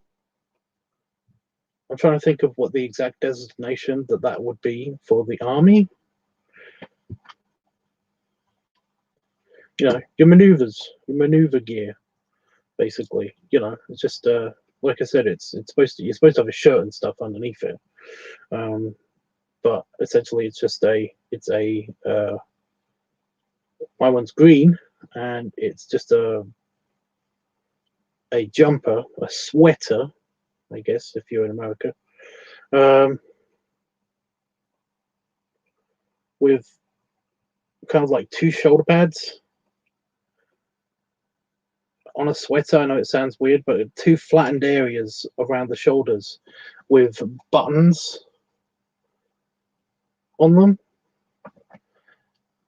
I'm trying to think of what the exact designation that would be for the army. You know, your maneuvers, your maneuver gear, basically. You know, it's just like I said, it's supposed to you're supposed to have a shirt and stuff underneath it. But essentially it's just my one's green and it's just a jumper, a sweater, I guess, if you're in America, with kind of like two shoulder pads on a sweater. I know it sounds weird, but two flattened areas around the shoulders with buttons on them,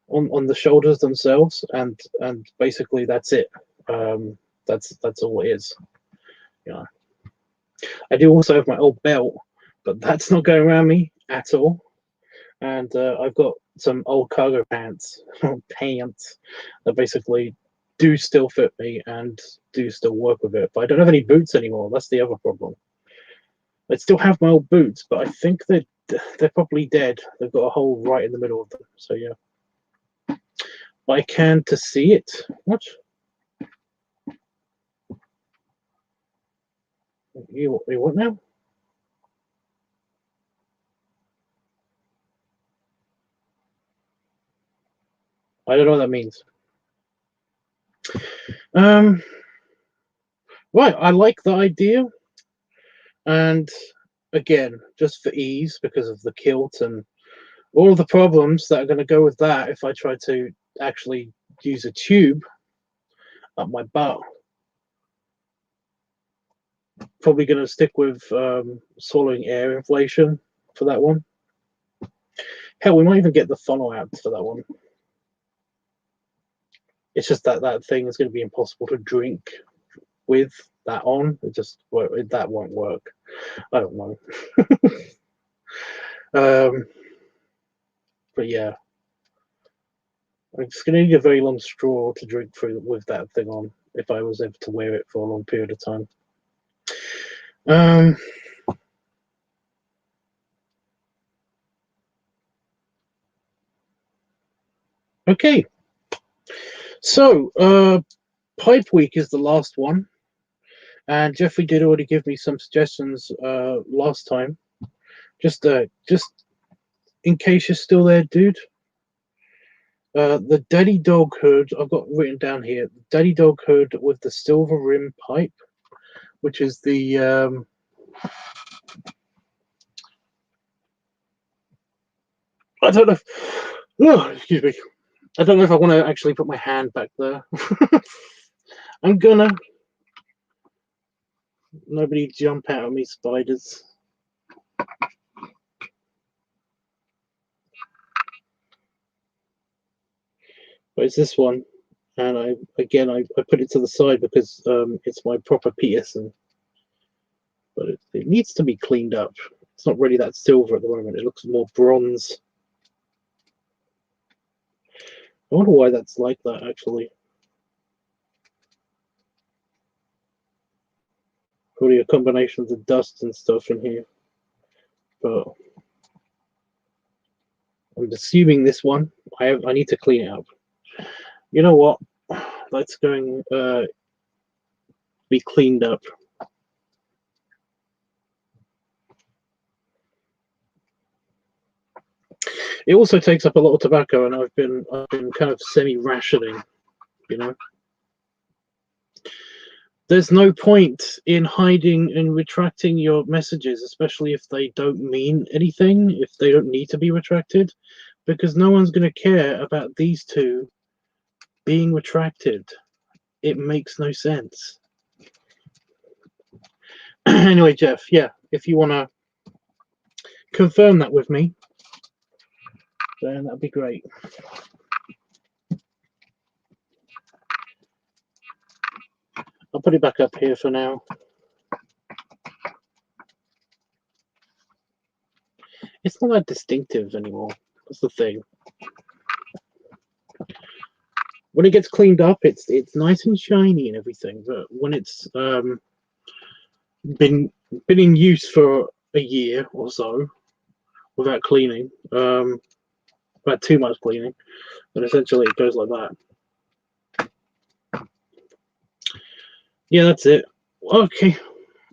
on the shoulders themselves, and basically that's it. That's all it is. You know, I do also have my old belt, but that's not going around me at all. And I've got some old cargo pants, that basically do still fit me and do still work with it. But I don't have any boots anymore. That's the other problem. I still have my old boots, but I think they're probably dead. They've got a hole right in the middle of them. So yeah. But I can to see it. What? You what now? I don't know what that means. Right, I like the idea, and again, just for ease, because of the kilt and all of the problems that are going to go with that, if I try to actually use a tube up my butt, probably going to stick with swallowing air inflation for that one. Hell, we might even get the funnel out for that one. It's just that that thing is going to be impossible to drink with that on. That won't work. I don't know. But yeah, I'm just going to need a very long straw to drink through with that thing on if I was ever to wear it for a long period of time. Okay, so Pipe Week is the last one, and Jeffrey did already give me some suggestions last time. Just in case you're still there, dude. The Daddy Dog hood, I've got written down here. Daddy Dog hood with the silver rim pipe, which is the I don't know if, oh, excuse me. I don't know if I want to actually put my hand back there. I'm gonna. Nobody jump out at me, spiders. But it's this one, and I put it to the side because it's my proper Peterson. But it needs to be cleaned up. It's not really that silver at the moment. It looks more bronze. I wonder why that's like that, actually. Probably a combination of the dust and stuff in here. But I'm assuming this one, I need to clean it up. You know what? That's going be cleaned up. It also takes up a lot of tobacco, and I've been kind of semi-rationing, you know. There's no point in hiding and retracting your messages, especially if they don't mean anything, if they don't need to be retracted, because no one's going to care about these two being retracted. It makes no sense. Anyway, Jeff, yeah, if you want to confirm that with me, then that'd be great. I'll put it back up here for now. It's not that distinctive anymore. That's the thing. When it gets cleaned up, it's nice and shiny and everything. But when it's been in use for a year or so without cleaning, about too much cleaning, then essentially it goes like that. Yeah, that's it. Okay,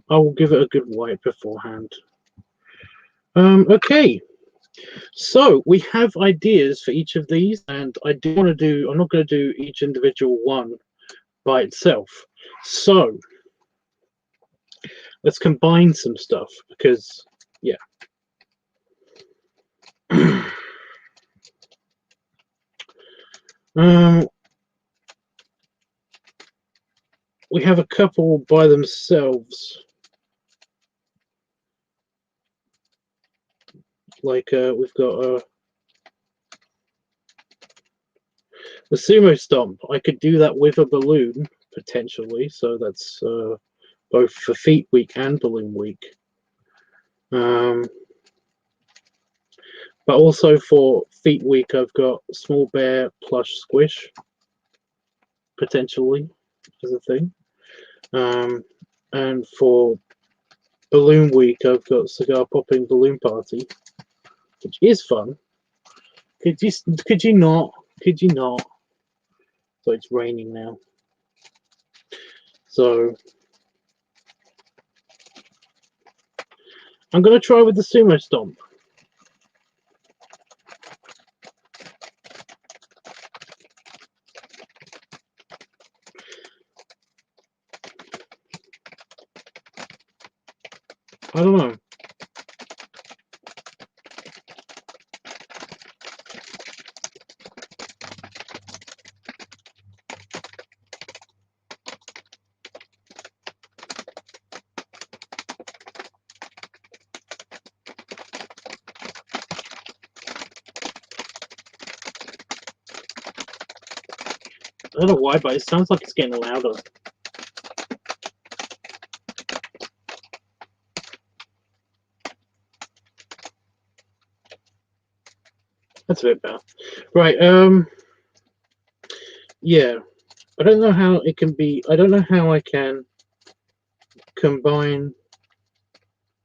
I will give it a good wipe beforehand. Okay, so we have ideas for each of these, and I do want to do. I'm not going to do each individual one by itself. So let's combine some stuff because, yeah. We have a couple by themselves. Like we've got the sumo stomp. I could do that with a balloon potentially, so that's both for feet week and balloon week. But also for feet week, I've got small bear plush squish potentially as a thing. And for balloon week, I've got cigar popping balloon party, which is fun. Could you not? So it's raining now. So I'm going to try with the sumo stomp. I don't know. I don't know why, but it sounds like it's getting louder. That's a bit better. Right, yeah. I don't know how it can be. I don't know how I can combine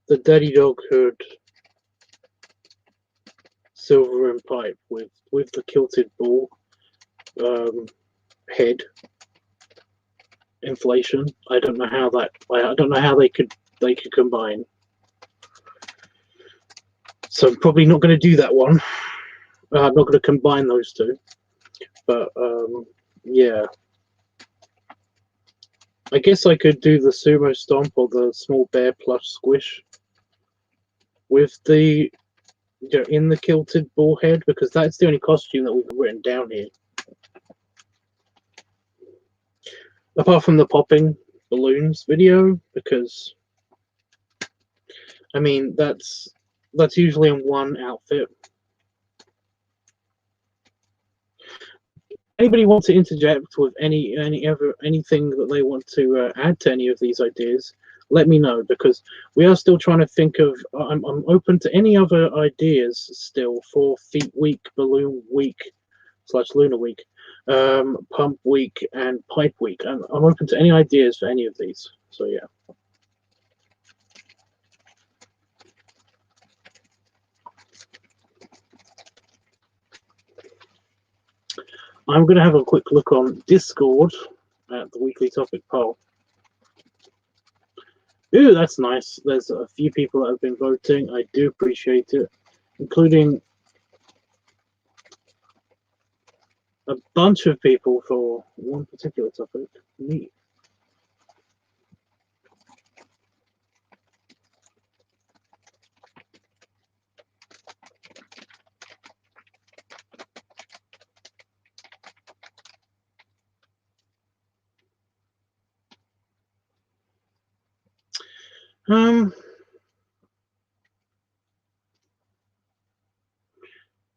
the Daddy Dog Hood silver and pipe with the kilted ball head inflation. I don't know how that. I don't know how they could combine. So I'm probably not going to do that one. I'm not going to combine those two. But yeah. I guess I could do the sumo stomp or the small bear plush squish with the in the kilted ball head, because that's the only costume that we've written down here. Apart from the popping balloons video, because I mean that's usually in one outfit. Anybody want to interject with anything that they want to add to any of these ideas? Let me know, because we are still trying to think of. I'm open to any other ideas still for Feet Week, Balloon Week / Lunar Week, Pump Week, and Pipe Week. I'm open to any ideas for any of these. So yeah. I'm going to have a quick look on Discord at the weekly topic poll. Ooh, that's nice. There's a few people that have been voting. I do appreciate it, including a bunch of people for one particular topic. Neat.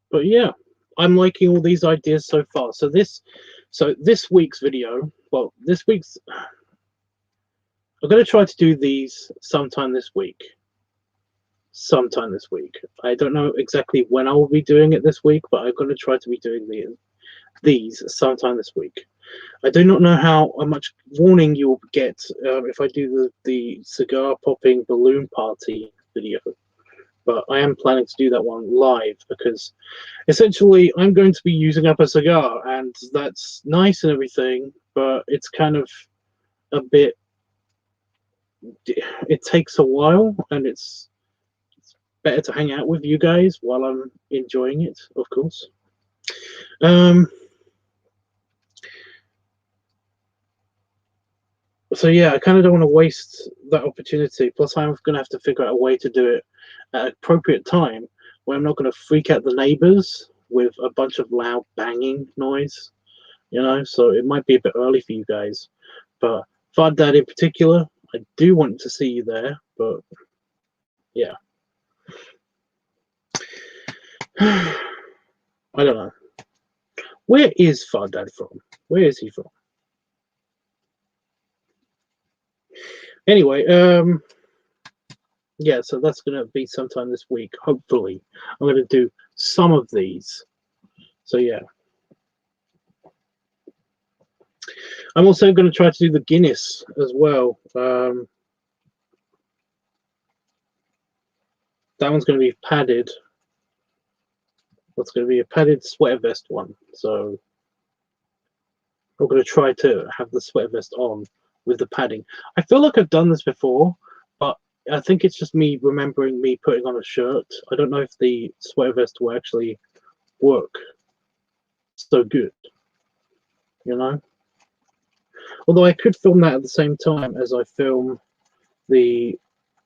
But yeah, I'm liking all these ideas so far. So this week's video, well, this week's, I'm going to try to do these sometime this week. I don't know exactly when I will be doing it this week, but I'm going to try to be doing these sometime this week. I do not know how much warning you'll get if I do the cigar popping balloon party video, but I am planning to do that one live, because essentially I'm going to be using up a cigar, and that's nice and everything, but it's kind of a bit, it takes a while, and it's better to hang out with you guys while I'm enjoying it, of course. So yeah, I kind of don't want to waste that opportunity. Plus, I'm going to have to figure out a way to do it at an appropriate time where I'm not going to freak out the neighbors with a bunch of loud banging noise, you know. So it might be a bit early for you guys, but Fud Dad in particular, I do want to see you there. But yeah, I don't know. Where is Fud Dad from? Where is he from? Anyway, yeah, so that's going to be sometime this week, hopefully. I'm going to do some of these. So yeah. I'm also going to try to do the Guinness as well. That one's going to be padded. That's going to be a padded sweater vest one. So I'm going to try to have the sweater vest on with the padding. I feel like I've done this before, but I think it's just me remembering me putting on a shirt. I don't know if the sweater vest will actually work so good, you know? Although I could film that at the same time as I film the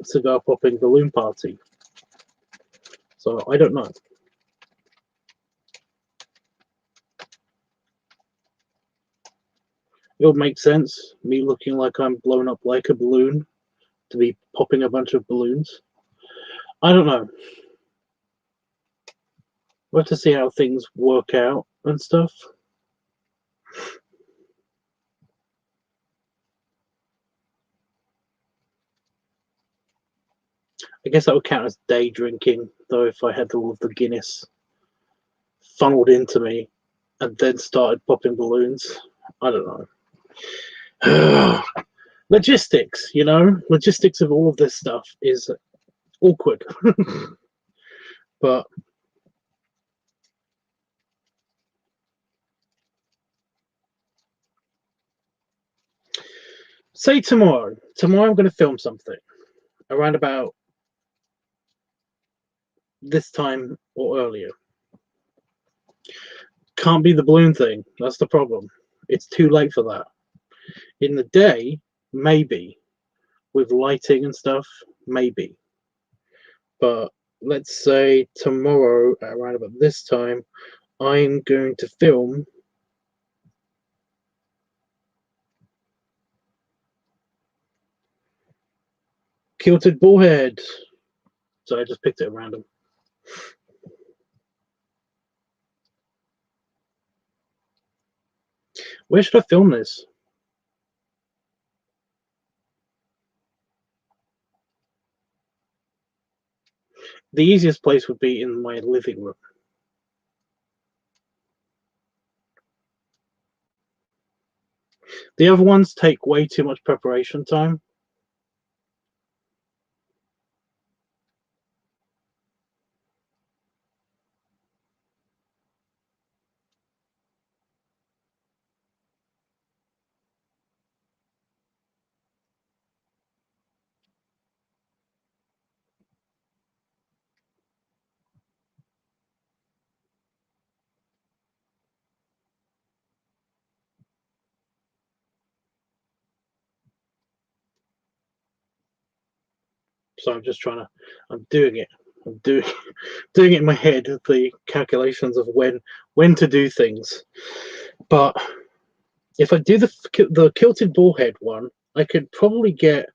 cigar popping balloon party. So I don't know. It would make sense, me looking like I'm blown up like a balloon, to be popping a bunch of balloons. I don't know. We'll have to see how things work out and stuff. I guess that would count as day drinking, though, if I had all of the Guinness funneled into me and then started popping balloons. I don't know. Logistics, you know? Logistics of all of this stuff is awkward. But say tomorrow. Tomorrow I'm going to film something around about this time or earlier. Can't be the balloon thing. That's the problem. It's too late for that. In the day, maybe. With lighting and stuff, maybe. But let's say tomorrow around about this time, I'm going to film Kilted Bullhead. So I just picked it at random. Where should I film this? The easiest place would be in my living room. The other ones take way too much preparation time. So I'm just trying to, I'm doing it. I'm doing it in my head, the calculations of when to do things. But if I do the Kilted Bullhead one, I could probably get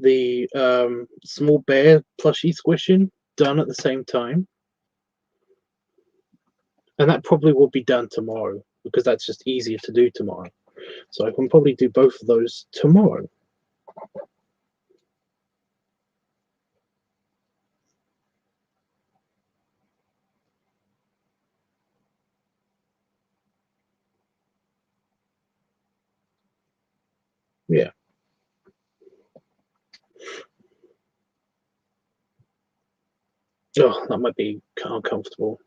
the small bear plushie squishing done at the same time. And that probably will be done tomorrow, because that's just easier to do tomorrow. So I can probably do both of those tomorrow. Yeah. Oh, that might be uncomfortable.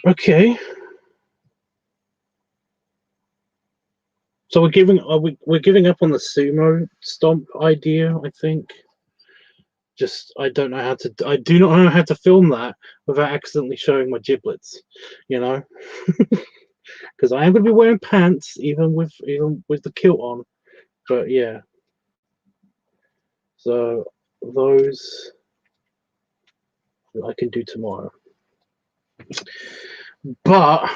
Okay. So we're giving up on the sumo stomp idea, I think. Just I do not know how to film that without accidentally showing my giblets, you know, because I am going to be wearing pants even with the kilt on. But yeah, so those I can do tomorrow. But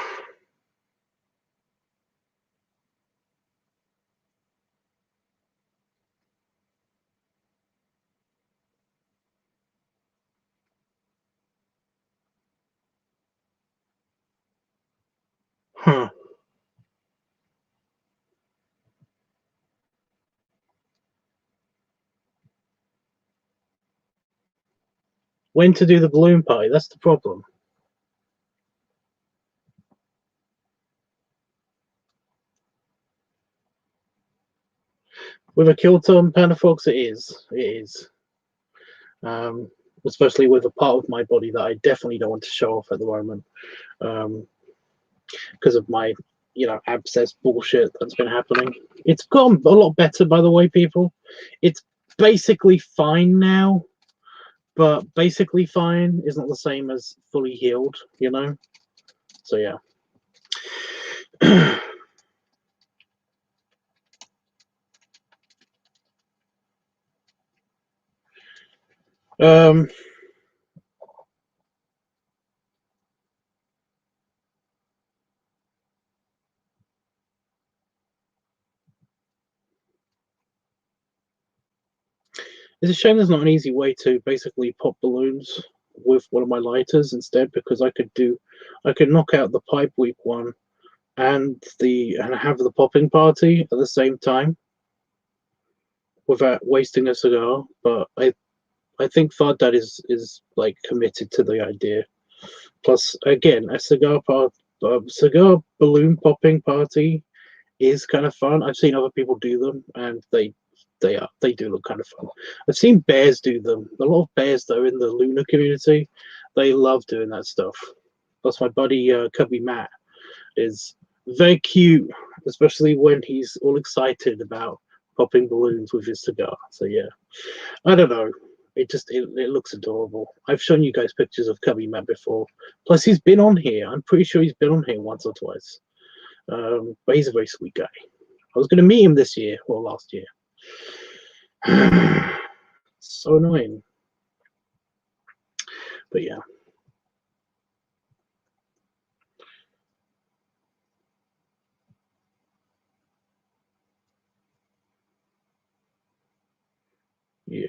when to do the balloon party? That's the problem. With a kilt on Panda Fox, it is. Especially with a part of my body that I definitely don't want to show off at the moment, because of my, abscess bullshit that's been happening. It's gotten a lot better, by the way, people. It's basically fine now, but basically fine is not the same as fully healed, you know? So, yeah. um, it's a shame there's not an easy way to basically pop balloons with one of my lighters instead, because I could knock out the pipe weep one and have the popping party at the same time without wasting a cigar. But I think Fard Dad is like committed to the idea. Plus, again, cigar balloon popping party is kind of fun. I've seen other people do them, and they do look kind of fun. I've seen bears do them. A lot of bears though in the Luna community, they love doing that stuff. Plus, my buddy Cubby Matt is very cute, especially when he's all excited about popping balloons with his cigar. So yeah, I don't know. It looks adorable. I've shown you guys pictures of Cubby Matt before. Plus, he's been on here. I'm pretty sure he's been on here once or twice. But he's a very sweet guy. I was going to meet him this year or last year. So annoying. But yeah. Yeah.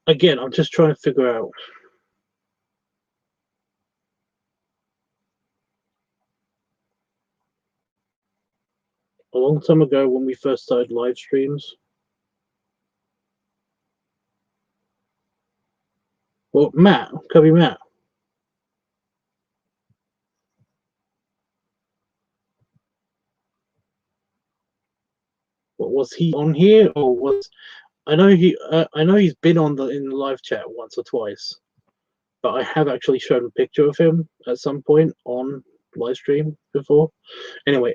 Again, I'm just trying to figure out. A long time ago when we first started live streams. Well, Matt, Cubby Matt. What was he on here, or was I know he's been on in the live chat once or twice, but I have actually shown a picture of him at some point on live stream before. Anyway,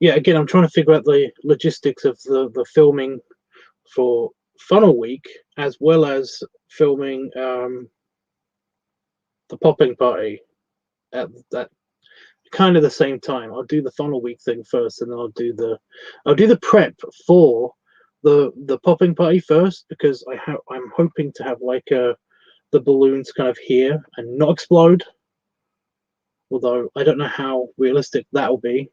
yeah, again, I'm trying to figure out the logistics of the filming for Funnel Week, as well as filming the popping party at that kind of the same time. I'll do the Funnel Week thing first, and then I'll do the prep for the popping party first, because I'm hoping to have like the balloons kind of here and not explode. Although I don't know how realistic that will be.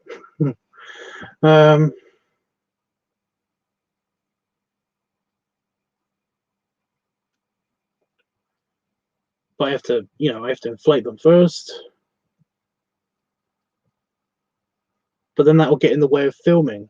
But I have to inflate them first. But then that will get in the way of filming.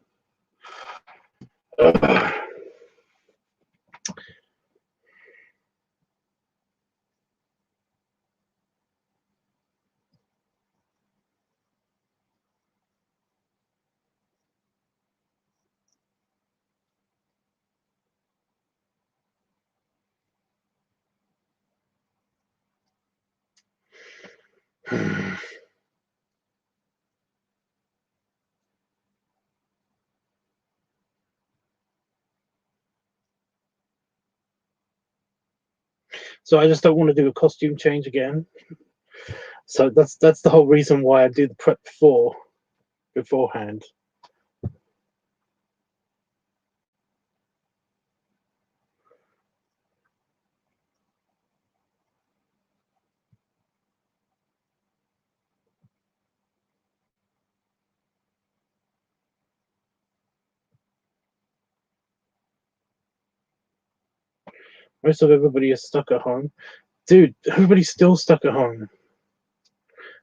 So I just don't want to do a costume change again. So that's the whole reason why I do the prep beforehand. Most of everybody is stuck at home. Dude, everybody's still stuck at home.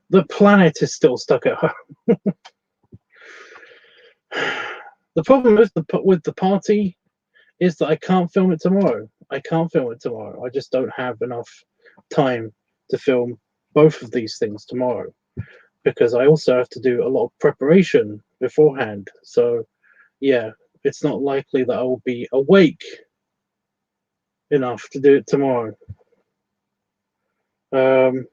The planet is still stuck at home. The problem with the party is that I can't film it tomorrow. I just don't have enough time to film both of these things tomorrow, because I also have to do a lot of preparation beforehand. So yeah, it's not likely that I will be awake enough to do it tomorrow. You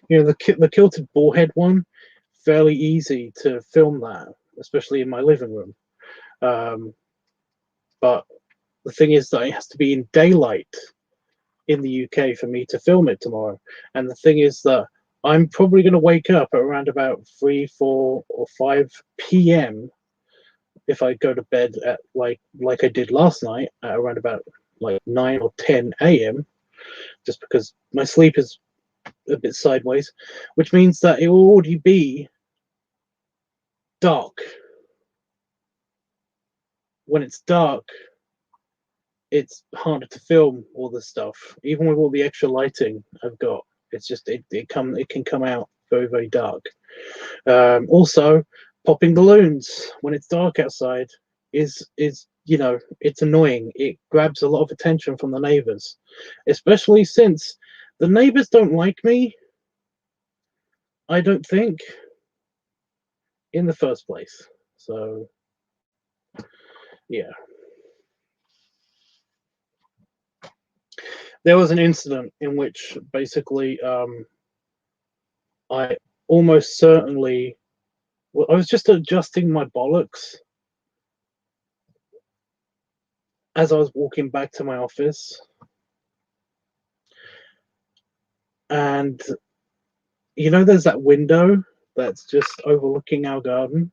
know, the kilted bullhead one, fairly easy to film that, especially in my living room. But the thing is that it has to be in daylight in the UK for me to film it tomorrow. And the thing is that I'm probably going to wake up at around about 3, 4, or 5 p.m. if I go to bed at like I did last night at around about like 9 or 10 a.m. just because my sleep is a bit sideways, which means that it will already be dark. When it's dark, it's harder to film all the stuff, even with all the extra lighting I've got. It's just it can come out very, very dark. Also, popping balloons when it's dark outside is you know, it's annoying. It grabs a lot of attention from the neighbors, especially since the neighbors don't like me, I don't think, in the first place. So yeah, there was an incident in which basically I almost certainly, well, I was just adjusting my bollocks as I was walking back to my office, and you know, there's that window that's just overlooking our garden.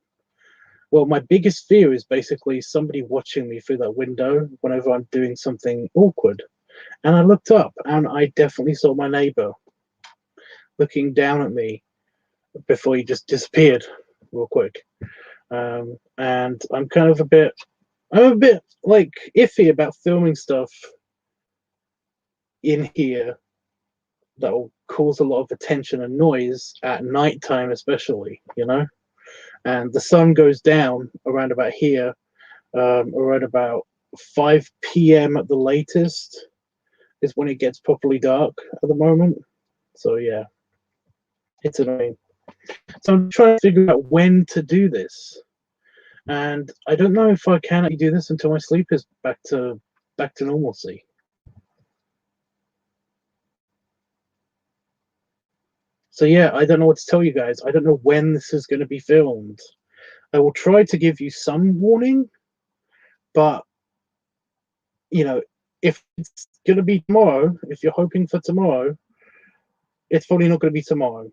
Well, my biggest fear is basically somebody watching me through that window whenever I'm doing something awkward. And I looked up and I definitely saw my neighbor looking down at me before he just disappeared real quick. And I'm a bit like iffy about filming stuff in here that will cause a lot of attention and noise at nighttime, especially, you know. And the sun goes down around about here, around about 5 p.m. at the latest is when it gets properly dark at the moment. So yeah, it's annoying. So I'm trying to figure out when to do this, and I don't know if I can actually do this until my sleep is back to normalcy. So yeah, I don't know what to tell you guys. I don't know when this is going to be filmed. I will try to give you some warning, but you know, if it's going to be tomorrow, if you're hoping for tomorrow, it's probably not going to be tomorrow.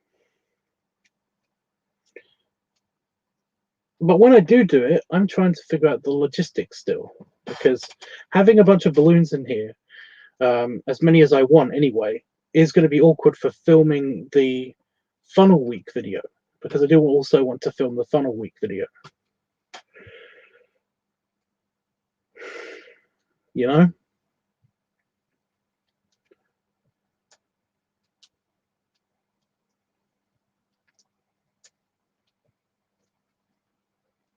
But when I do it, I'm trying to figure out the logistics still, because having a bunch of balloons in here, as many as I want anyway, is going to be awkward for filming the funnel week video, because I do also want to film the funnel week video. You know?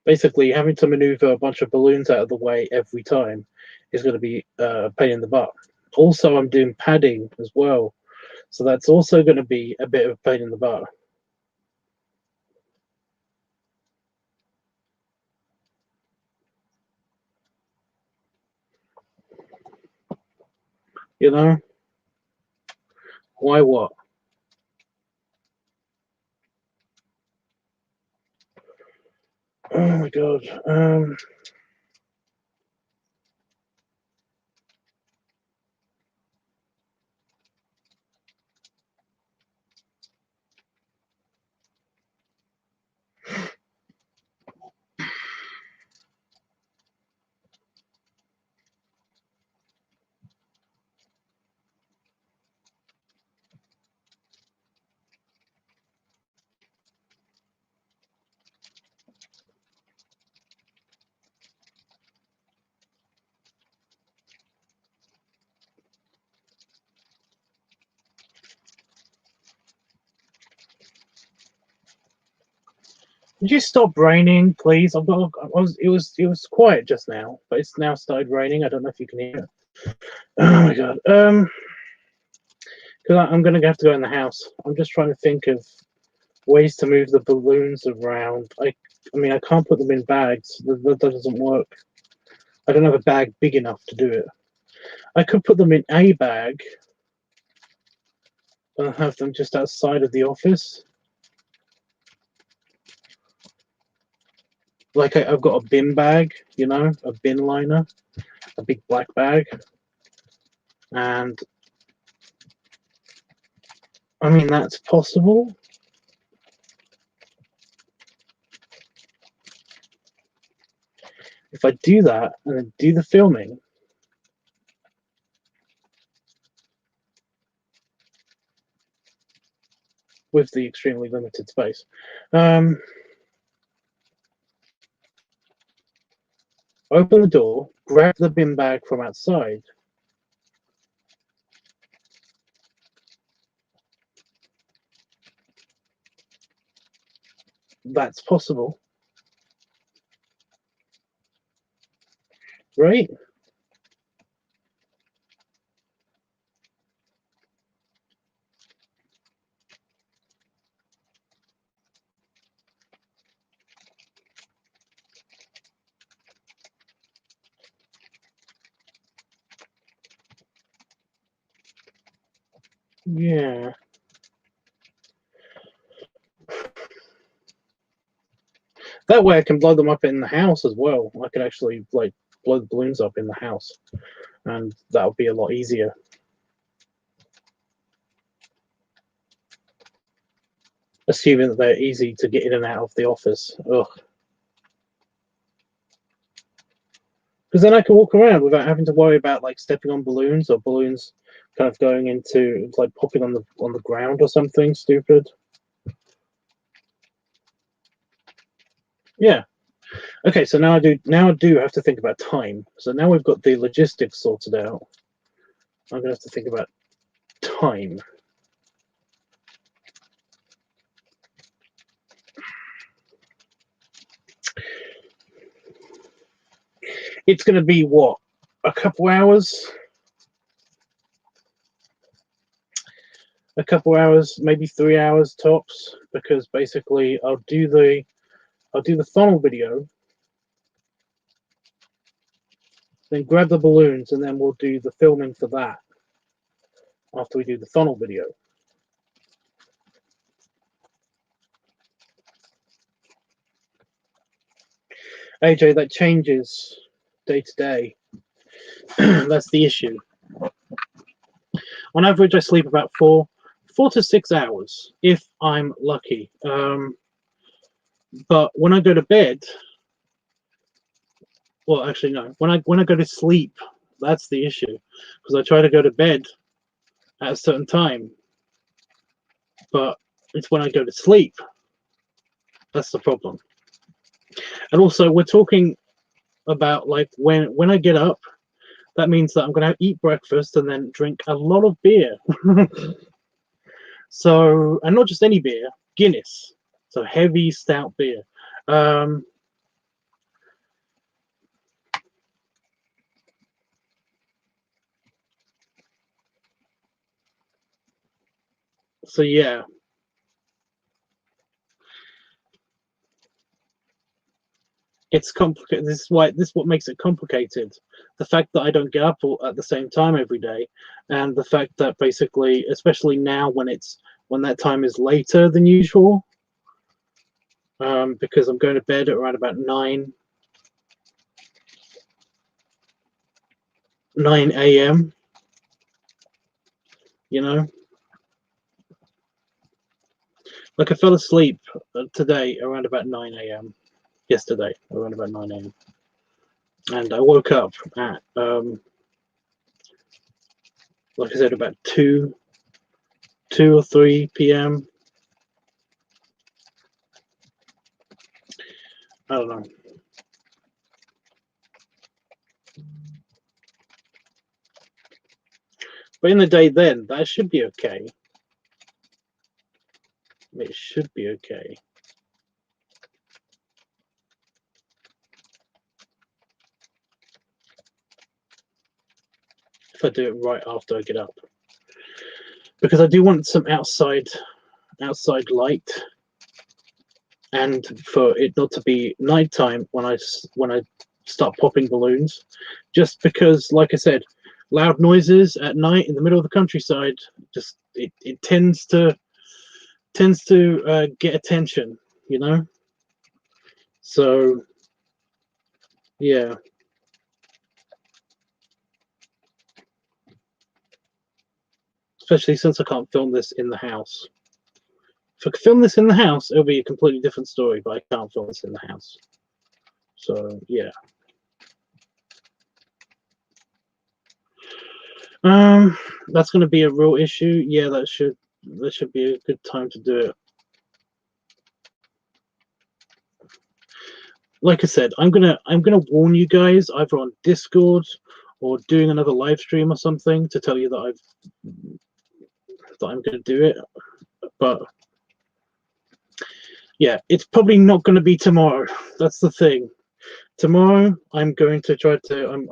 Basically, having to maneuver a bunch of balloons out of the way every time is going to be a pain in the butt. Also, I'm doing padding as well, so that's also going to be a bit of a pain in the butt. You know? Why what? Oh my god. Could you stop raining, please? It was quiet just now, but it's now started raining. I don't know if you can hear it. Oh my god. Because I'm gonna have to go in the house. I'm just trying to think of ways to move the balloons around. I mean, I can't put them in bags. That doesn't work. I don't have a bag big enough to do it. I could put them in a bag and have them just outside of the office. Like I've got a bin bag, you know, a bin liner, a big black bag. And I mean, that's possible. If I do that and then do the filming, with the extremely limited space, open the door, grab the bin bag from outside, that's possible, right? Yeah. That way I can blow them up in the house as well. I could actually like blow the balloons up in the house, and that would be a lot easier. Assuming that they're easy to get in and out of the office. Ugh. Because then I can walk around without having to worry about like stepping on balloons or balloons kind of going into like popping on the ground or something stupid. Yeah. Okay, so now I do have to think about time. So now we've got the logistics sorted out. I'm gonna have to think about time. It's gonna be what, a couple hours? A couple hours, maybe 3 hours tops, because basically I'll do the funnel video, then grab the balloons, and then we'll do the filming for that after we do the funnel video. AJ, that changes day to day. That's the issue. On average, I sleep about 4 to 6 hours if I'm lucky. But when I go to bed, well, actually no. When I go to sleep, that's the issue, because I try to go to bed at a certain time, but it's when I go to sleep that's the problem. And also, we're talking about like when I get up, that means that I'm going to eat breakfast and then drink a lot of beer. So, and not just any beer, Guinness. So heavy stout beer. So yeah. It's complicated. This is what makes it complicated. The fact that I don't get up at the same time every day, and the fact that basically, especially now when that time is later than usual, because I'm going to bed at around about 9 a.m. You know, like I fell asleep today around about 9 a.m. Yesterday around about 9 a.m. and I woke up at like I said, about 2 or 3 p.m. I don't know. But in the day then, that should be okay. It should be okay. If I do it right after I get up. Because I do want some outside light, and for it not to be nighttime when I start popping balloons. Just because, like I said, loud noises at night in the middle of the countryside, just it tends to get attention, you know. So yeah, especially since I can't film this in the house. If I could film this in the house, it'll be a completely different story, but I can't film this in the house. So yeah. That's going to be a real issue. Yeah, that should be a good time to do it. Like I said, I'm gonna warn you guys either on Discord or doing another live stream or something to tell you that I'm gonna do it. But yeah, it's probably not going to be tomorrow. That's the thing. Tomorrow I'm going to try to I'm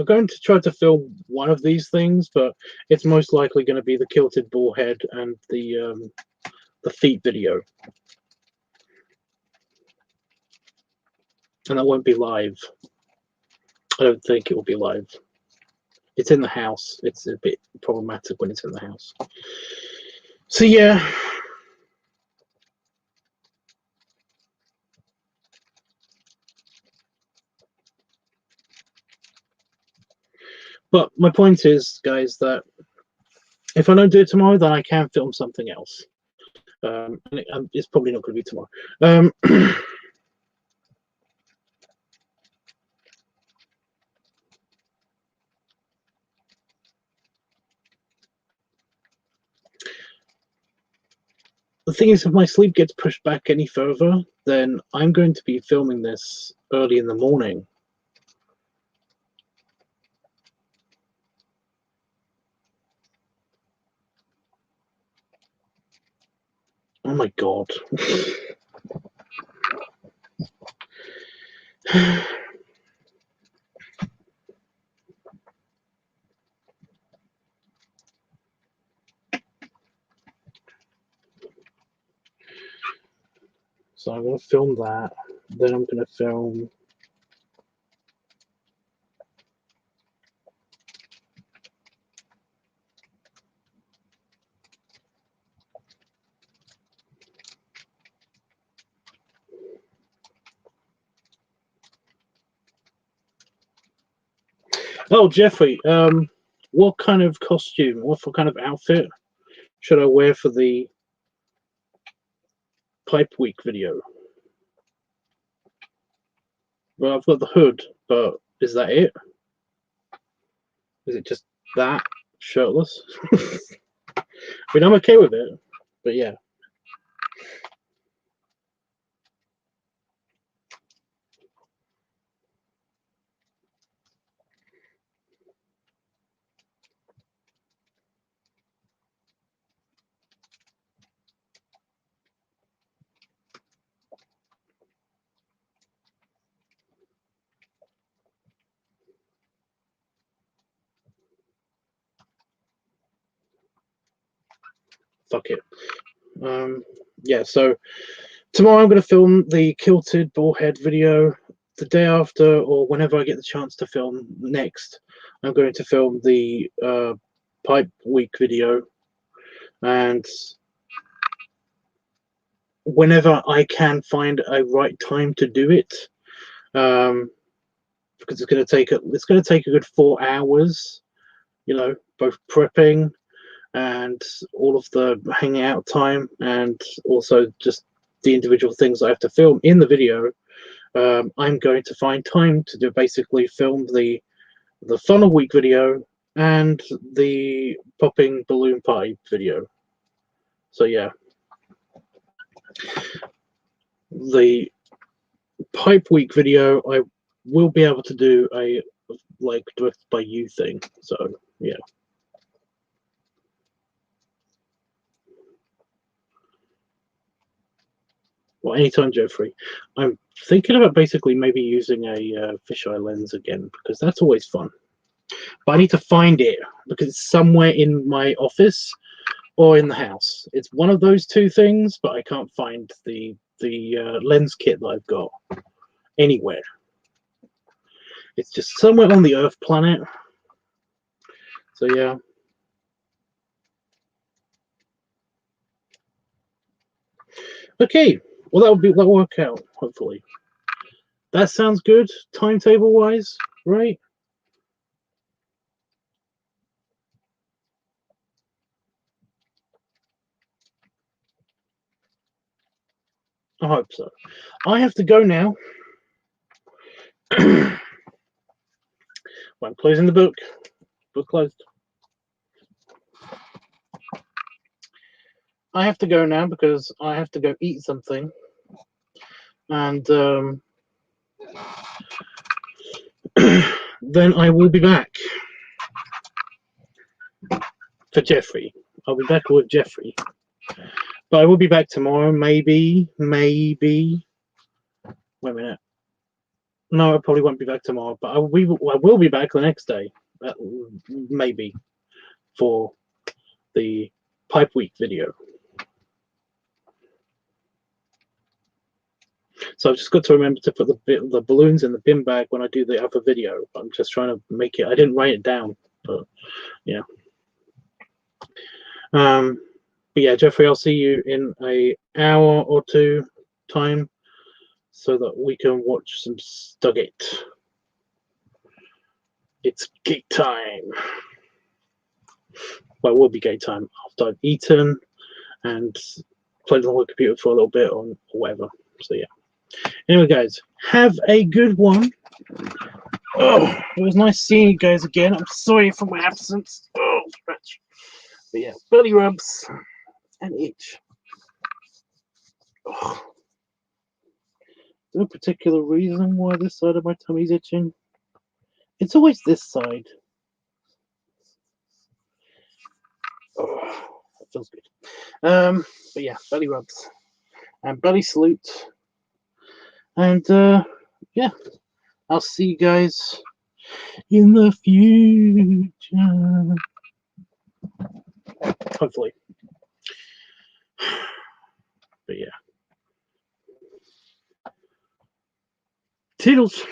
going to try to film one of these things, but it's most likely going to be the kilted bull head and the feet video, and that won't be live. I don't think it will be live. It's in the house. It's a bit problematic when it's in the house. So yeah. But my point is, guys, that if I don't do it tomorrow, then I can film something else. And it's probably not going to be tomorrow. The thing is, if my sleep gets pushed back any further, then I'm going to be filming this early in the morning. Oh my god. So I'm going to film that. Then I'm going to film... Oh, Jeffrey, what kind of costume, what kind of outfit should I wear for the Pipe Week video? Well, I've got the hood, but is that it? Is it just that, shirtless? I mean, I'm okay with it, but yeah. Fuck it. Yeah, so tomorrow I'm going to film the kilted bullhead video. The day after, or whenever I get the chance to film next, I'm going to film the Pipe Week video. And whenever I can find a right time to do it, because it's going to take a good 4 hours, you know, both prepping and all of the hanging out time, and also just the individual things I have to film in the video. I'm going to find time to basically film the funnel week video and the popping balloon party video. So yeah, the pipe week video I will be able to do a like direct by you thing. So yeah. Well, anytime, Jeffrey. I'm thinking about basically maybe using a fisheye lens again, because that's always fun. But I need to find it because it's somewhere in my office or in the house. It's one of those two things, but I can't find the lens kit that I've got anywhere. It's just somewhere on the Earth planet. So yeah. Okay, well that'll work out, hopefully. That sounds good, timetable wise, right? I hope so. I have to go now. Well, I'm closing the book. Book closed. I have to go now because I have to go eat something. And then I will be back for Jeffrey. I'll be back with Jeffrey. But I will be back tomorrow, maybe. Wait a minute. No, I probably won't be back tomorrow, but I will be back the next day, maybe, for the Pipe Week video. So I've just got to remember to put the balloons in the bin bag when I do the other video. I'm just trying to make it. I didn't write it down, but yeah. But yeah, Jeffrey, I'll see you in an hour or two time so that we can watch some Stugget. It's gate time. Well, it will be gate time after I've eaten and played on the computer for a little bit or whatever. So yeah. Anyway, guys, have a good one. Oh, it was nice seeing you guys again. I'm sorry for my absence. Oh, stretch. But yeah, belly rubs and itch. Oh. No particular reason why this side of my tummy's itching. It's always this side. Oh, that feels good. But yeah, belly rubs and belly salute. And yeah, I'll see you guys in the future. Hopefully. But yeah. Toodles.